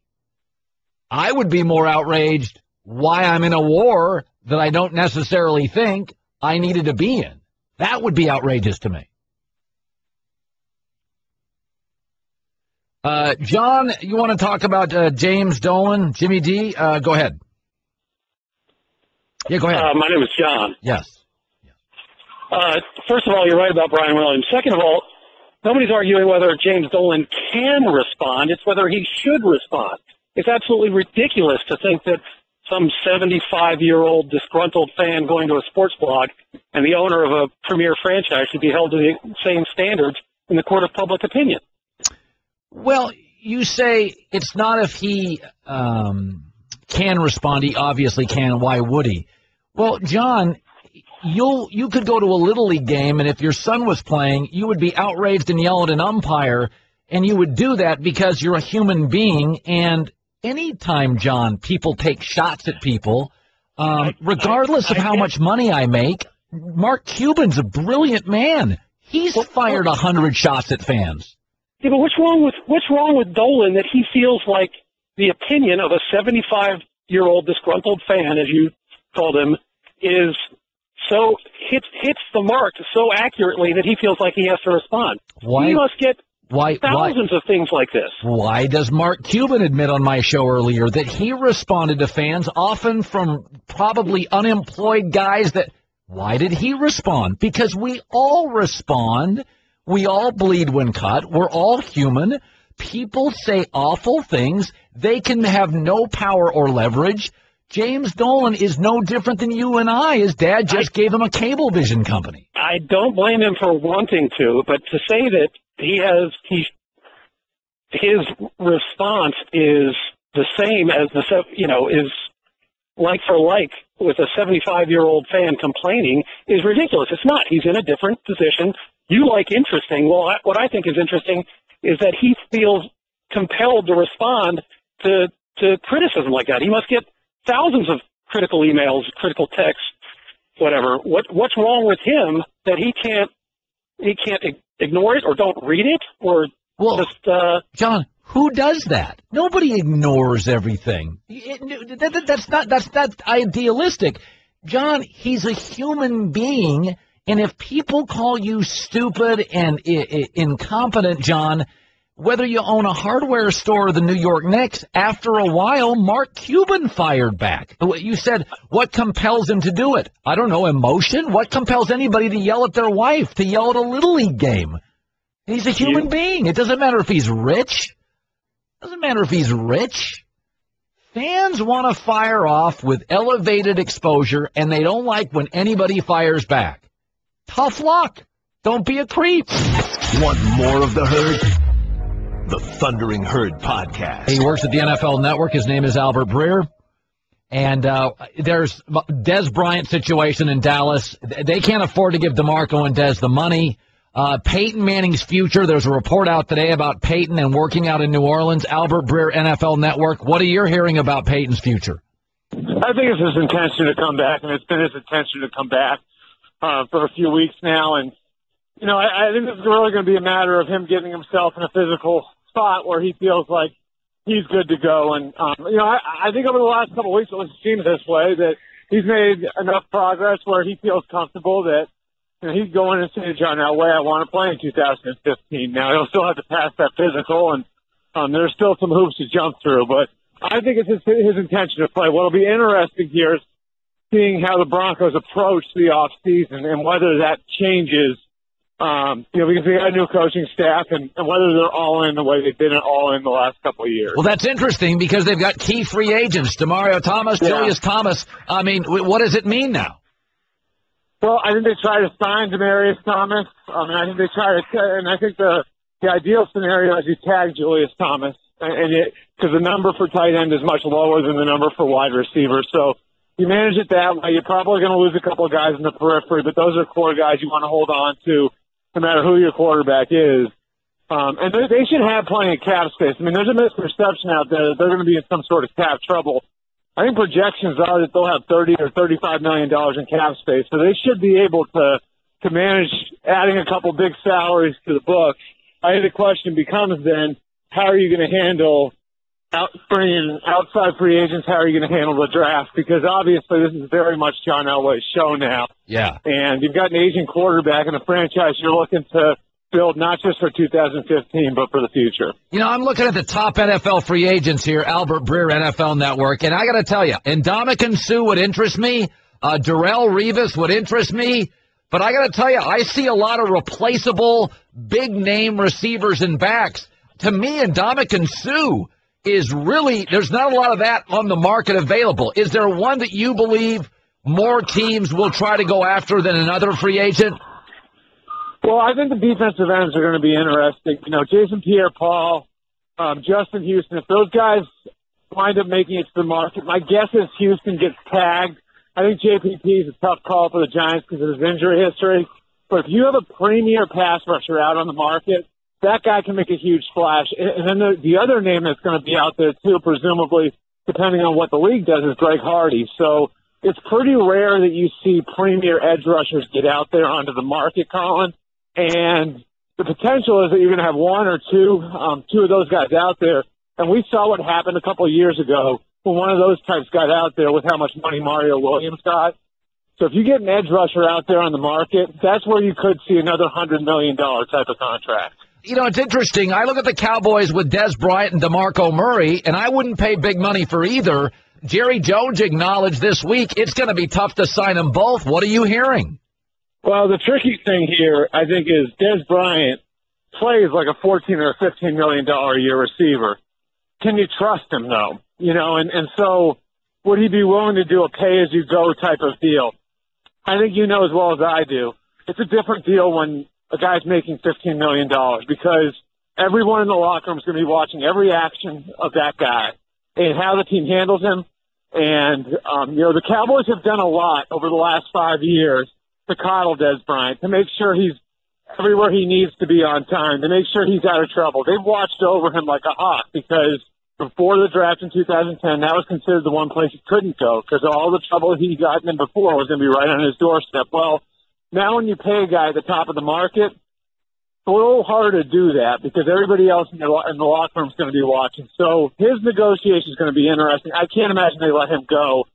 I would be more outraged why I'm in a war that I don't necessarily think I needed to be in. That would be outrageous to me. John, you want to talk about James Dolan, Jimmy D? Go ahead. Yeah, go ahead. My name is John. Yes. First of all, you're right about Brian Williams. Second of all, nobody's arguing whether James Dolan can respond. It's whether he should respond. It's absolutely ridiculous to think that some 75-year-old disgruntled fan going to a sports blog and the owner of a premier franchise should be held to the same standards in the court of public opinion. Well, you say it's not if he can respond. He obviously can. Why would he? Well, John, you could go to a Little League game, and if your son was playing, you would be outraged and yell at an umpire, and you would do that because you're a human being. And anytime, John, people take shots at people, regardless of how much money I make, Mark Cuban's a brilliant man. He's fired 100 shots at fans. Yeah, but what's wrong with Dolan that he feels like the opinion of a 75-year-old disgruntled fan, as you called him, is hits the mark so accurately that he feels like he has to respond. Why? He must get thousands of things like this. Why does Mark Cuban admit on my show earlier that he responded to fans, often from probably unemployed guys that, why did he respond? Because we all respond. We all bleed when cut. We're all human. People say awful things. They can have no power or leverage. James Dolan is no different than you and I. His dad just gave him a cable vision company. I don't blame him for wanting to, but to say that his response is the same as is like for like with a 75-year-old fan complaining is ridiculous. It's not. He's in a different position. You like interesting. Well, what I think is interesting is that he feels compelled to respond to criticism like that. He must get thousands of critical emails, critical texts, whatever. What's wrong with him that he can't ignore it or don't read it or just John, who does that? Nobody ignores everything. That's not idealistic. John, he's a human being, and if people call you stupid and incompetent, John, whether you own a hardware store or the New York Knicks, after a while, Mark Cuban fired back. You said, what compels him to do it? I don't know, emotion? What compels anybody to yell at their wife, to yell at a Little League game? He's a human being. It doesn't matter if he's rich. Fans want to fire off with elevated exposure, and they don't like when anybody fires back. Tough luck. Don't be a creep. Want more of the herd? The Thundering Herd Podcast. He works at the NFL Network. His name is Albert Breer. And there's Dez Bryant situation in Dallas. They can't afford to give DeMarco and Dez the money. Peyton Manning's future. There's a report out today about Peyton and working out in New Orleans. Albert Breer, NFL Network. What are you hearing about Peyton's future? I think it's his intention to come back, and it's been his intention to come back for a few weeks now. And, I think this is really going to be a matter of him getting himself in a physical spot where he feels like he's good to go. And, I think over the last couple of weeks it seems this way, that he's made enough progress where he feels comfortable that he's going and saying, John Elway, I want to play in 2015. Now, he'll still have to pass that physical, and there's still some hoops to jump through. But I think it's his intention to play. What'll be interesting here is seeing how the Broncos approach the offseason and whether that changes, because they got a new coaching staff and whether they're all in the way they've been all in the last couple of years. Well, that's interesting because they've got key free agents, Demario Thomas, Julius Thomas. I mean, what does it mean now? Well, I think they try to sign Demaryius Thomas. I think they try to, and I think the ideal scenario is you tag Julius Thomas, because the number for tight end is much lower than the number for wide receiver. So you manage it that way. You're probably going to lose a couple of guys in the periphery, but those are core guys you want to hold on to, no matter who your quarterback is. And they should have plenty of cap space. I mean, there's a misperception out there that they're going to be in some sort of cap trouble. I think projections are that they'll have $30 or $35 million in cap space, so they should be able to manage adding a couple big salaries to the book. I think the question becomes then, how are you going to handle bringing outside free agents? How are you going to handle the draft? Because obviously this is very much John Elway's show now. Yeah. And you've got an aging quarterback in a franchise you're looking to build not just for 2015, but for the future. I'm looking at the top NFL free agents here, Albert Breer, NFL Network, and I got to tell you, Ndamukong Suh would interest me. Darrelle Revis would interest me. But I got to tell you, I see a lot of replaceable big-name receivers and backs. To me, Ndamukong Suh is really, there's not a lot of that on the market available. Is there one that you believe more teams will try to go after than another free agent? Well, I think the defensive ends are going to be interesting. Jason Pierre-Paul, Justin Houston, if those guys wind up making it to the market, my guess is Houston gets tagged. I think JPP is a tough call for the Giants because of his injury history. But if you have a premier pass rusher out on the market, that guy can make a huge splash. And then the other name that's going to be out there, too, presumably, depending on what the league does, is Greg Hardy. So it's pretty rare that you see premier edge rushers get out there onto the market, Colin. And the potential is that you're going to have one or two of those guys out there. And we saw what happened a couple of years ago when one of those types got out there with how much money Mario Williams got. So if you get an edge rusher out there on the market, that's where you could see another $100 million type of contract. You know, it's interesting. I look at the Cowboys with Des Bryant and DeMarco Murray, and I wouldn't pay big money for either. Jerry Jones acknowledged this week it's going to be tough to sign them both. What are you hearing? Well, the tricky thing here, I think, is Des Bryant plays like a $14 or $15 million a year receiver. Can you trust him, though? You know, and so would he be willing to do a pay-as-you-go type of deal? I think you know as well as I do, it's a different deal when a guy's making $15 million because everyone in the locker room is going to be watching every action of that guy and how the team handles him. And, you know, the Cowboys have done a lot over the last 5 years to coddle Des Bryant, to make sure he's everywhere he needs to be on time, to make sure he's out of trouble. They've watched over him like a hawk because before the draft in 2010, that was considered the one place he couldn't go because all the trouble he got in before was going to be right on his doorstep. Well, now when you pay a guy at the top of the market, it's a little harder to do that because everybody else in the locker room is going to be watching. So his negotiation is going to be interesting. I can't imagine they let him go.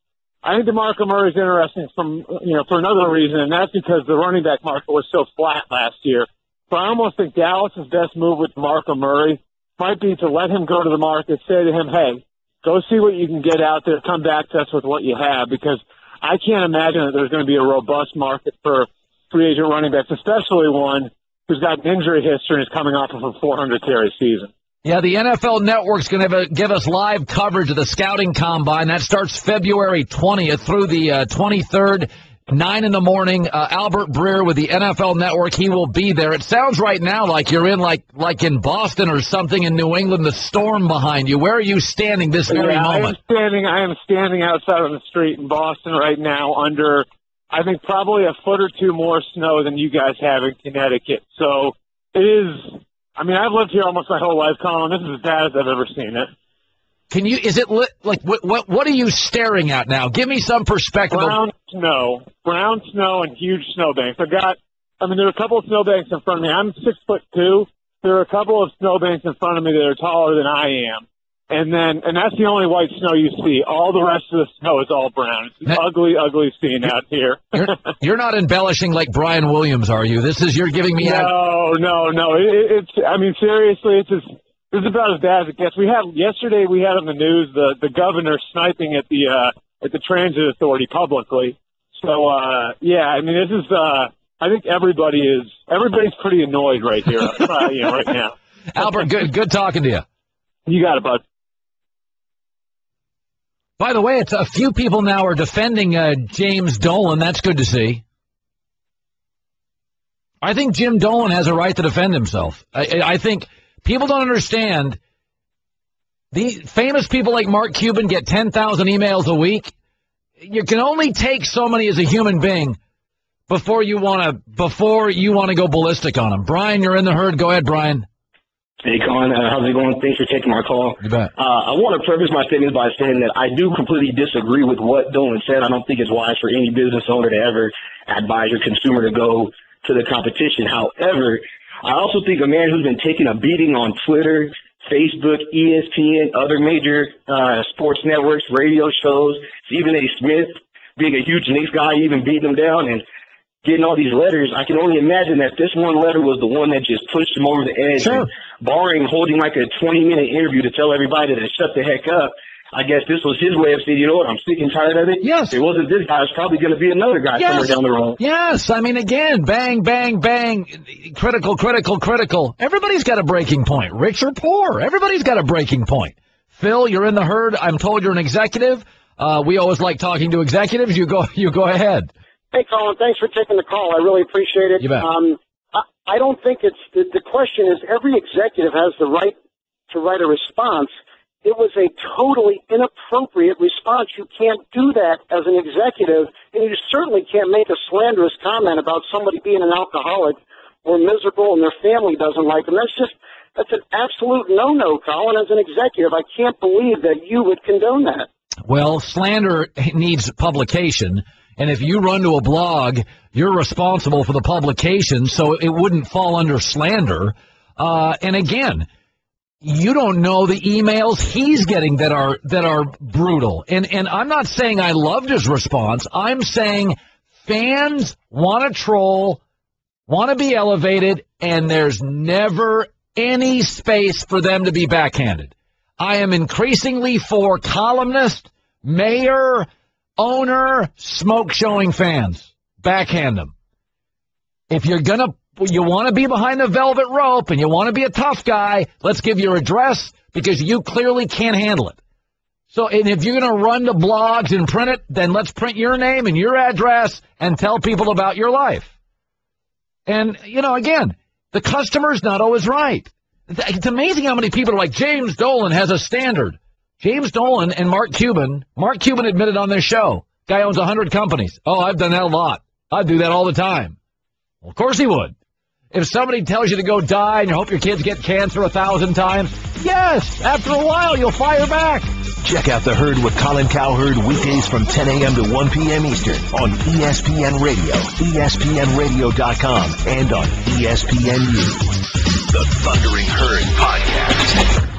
I think DeMarco Murray is interesting for another reason, and that's because the running back market was so flat last year. So I almost think Dallas's best move with DeMarco Murray might be to let him go to the market, say to him, hey, go see what you can get out there, come back to us with what you have, because I can't imagine that there's going to be a robust market for free agent running backs, especially one who's got an injury history and is coming off of a 400-carry season. Yeah, the NFL Network's going to give us live coverage of the scouting combine. That starts February 20th through the 23rd, 9 in the morning. Albert Breer with the NFL Network, he will be there. It sounds right now like you're in like in Boston or something in New England, the storm behind you. Where are you standing this very moment? I am standing outside on the street in Boston right now under, I think, probably a foot or two more snow than you guys have in Connecticut. So it is... I mean, I've lived here almost my whole life, Colin. This is as bad as I've ever seen it. Is it like, what are you staring at now? Give me some perspective. Brown snow and huge snowbanks. There are a couple of snowbanks in front of me. I'm 6'2". There are a couple of snowbanks in front of me that are taller than I am. And that's the only white snow you see. All the rest of the snow is all brown. It's an ugly, ugly scene out here. You're not embellishing like Brian Williams, are you? You're giving me... No. Seriously, this is about as bad as it gets. Yesterday we had on the news the governor sniping at the transit authority publicly. So, this is, I think everybody's pretty annoyed right here, right now. Albert, good talking to you. You got it, bud. By the way, it's a few people now are defending James Dolan. That's good to see. I think Jim Dolan has a right to defend himself. I think people don't understand. The famous people like Mark Cuban get 10,000 emails a week. You can only take so many as a human being before you want to go ballistic on them. Brian, you're in the herd. Go ahead, Brian. Hey, Colin, how's it going? Thanks for taking my call. You bet. I want to preface my statement by saying that I do completely disagree with what Dolan said. I don't think it's wise for any business owner to ever advise your consumer to go to the competition. However, I also think a man who's been taking a beating on Twitter, Facebook, ESPN, other major sports networks, radio shows, Stephen A. Smith being a huge Knicks guy, even beating him down and getting all these letters, I can only imagine that this one letter was the one that just pushed him over the edge. Sure. And barring holding like a 20-minute interview to tell everybody to shut the heck up, I guess this was his way of saying, you know what, I'm sick and tired of it. Yes. If it wasn't this guy, it's probably going to be another guy somewhere down the road. Yes. I mean, again, bang, bang, bang, critical. Everybody's got a breaking point, rich or poor. Everybody's got a breaking point. Phil, you're in the herd. I'm told you're an executive. We always like talking to executives. You go ahead. Hey, Colin, thanks for taking the call. I really appreciate it. You bet. I don't think it's the question is every executive has the right to write a response. It was a totally inappropriate response. You can't do that as an executive, and you certainly can't make a slanderous comment about somebody being an alcoholic or miserable and their family doesn't like them. That's an absolute no-no, Colin. As an executive, I can't believe that you would condone that. Well, slander needs publication. And if you run to a blog, you're responsible for the publication, so it wouldn't fall under slander. And again, you don't know the emails he's getting that are brutal. And I'm not saying I loved his response. I'm saying Fans want to troll, want to be elevated, and there's never any space for them to be backhanded. I am increasingly for columnist, mayor, owner, smoke-showing fans. Backhand them. If you want to be behind the velvet rope and you want to be a tough guy, let's give your address because you clearly can't handle it. So, and if you're going to run the blogs and print it, then let's print your name and your address and tell people about your life. And, again, the customer's not always right. It's amazing how many people are like, James Dolan has a standard. James Dolan and Mark Cuban admitted on their show, guy owns 100 companies. Oh, I've done that a lot. I do that all the time. Well, of course he would. If somebody tells you to go die and you hope your kids get cancer 1,000 times, yes, after a while you'll fire back. Check out The Herd with Colin Cowherd weekdays from 10 a.m. to 1 p.m. Eastern on ESPN Radio, ESPNradio.com, and on ESPNU. The Thundering Herd Podcast.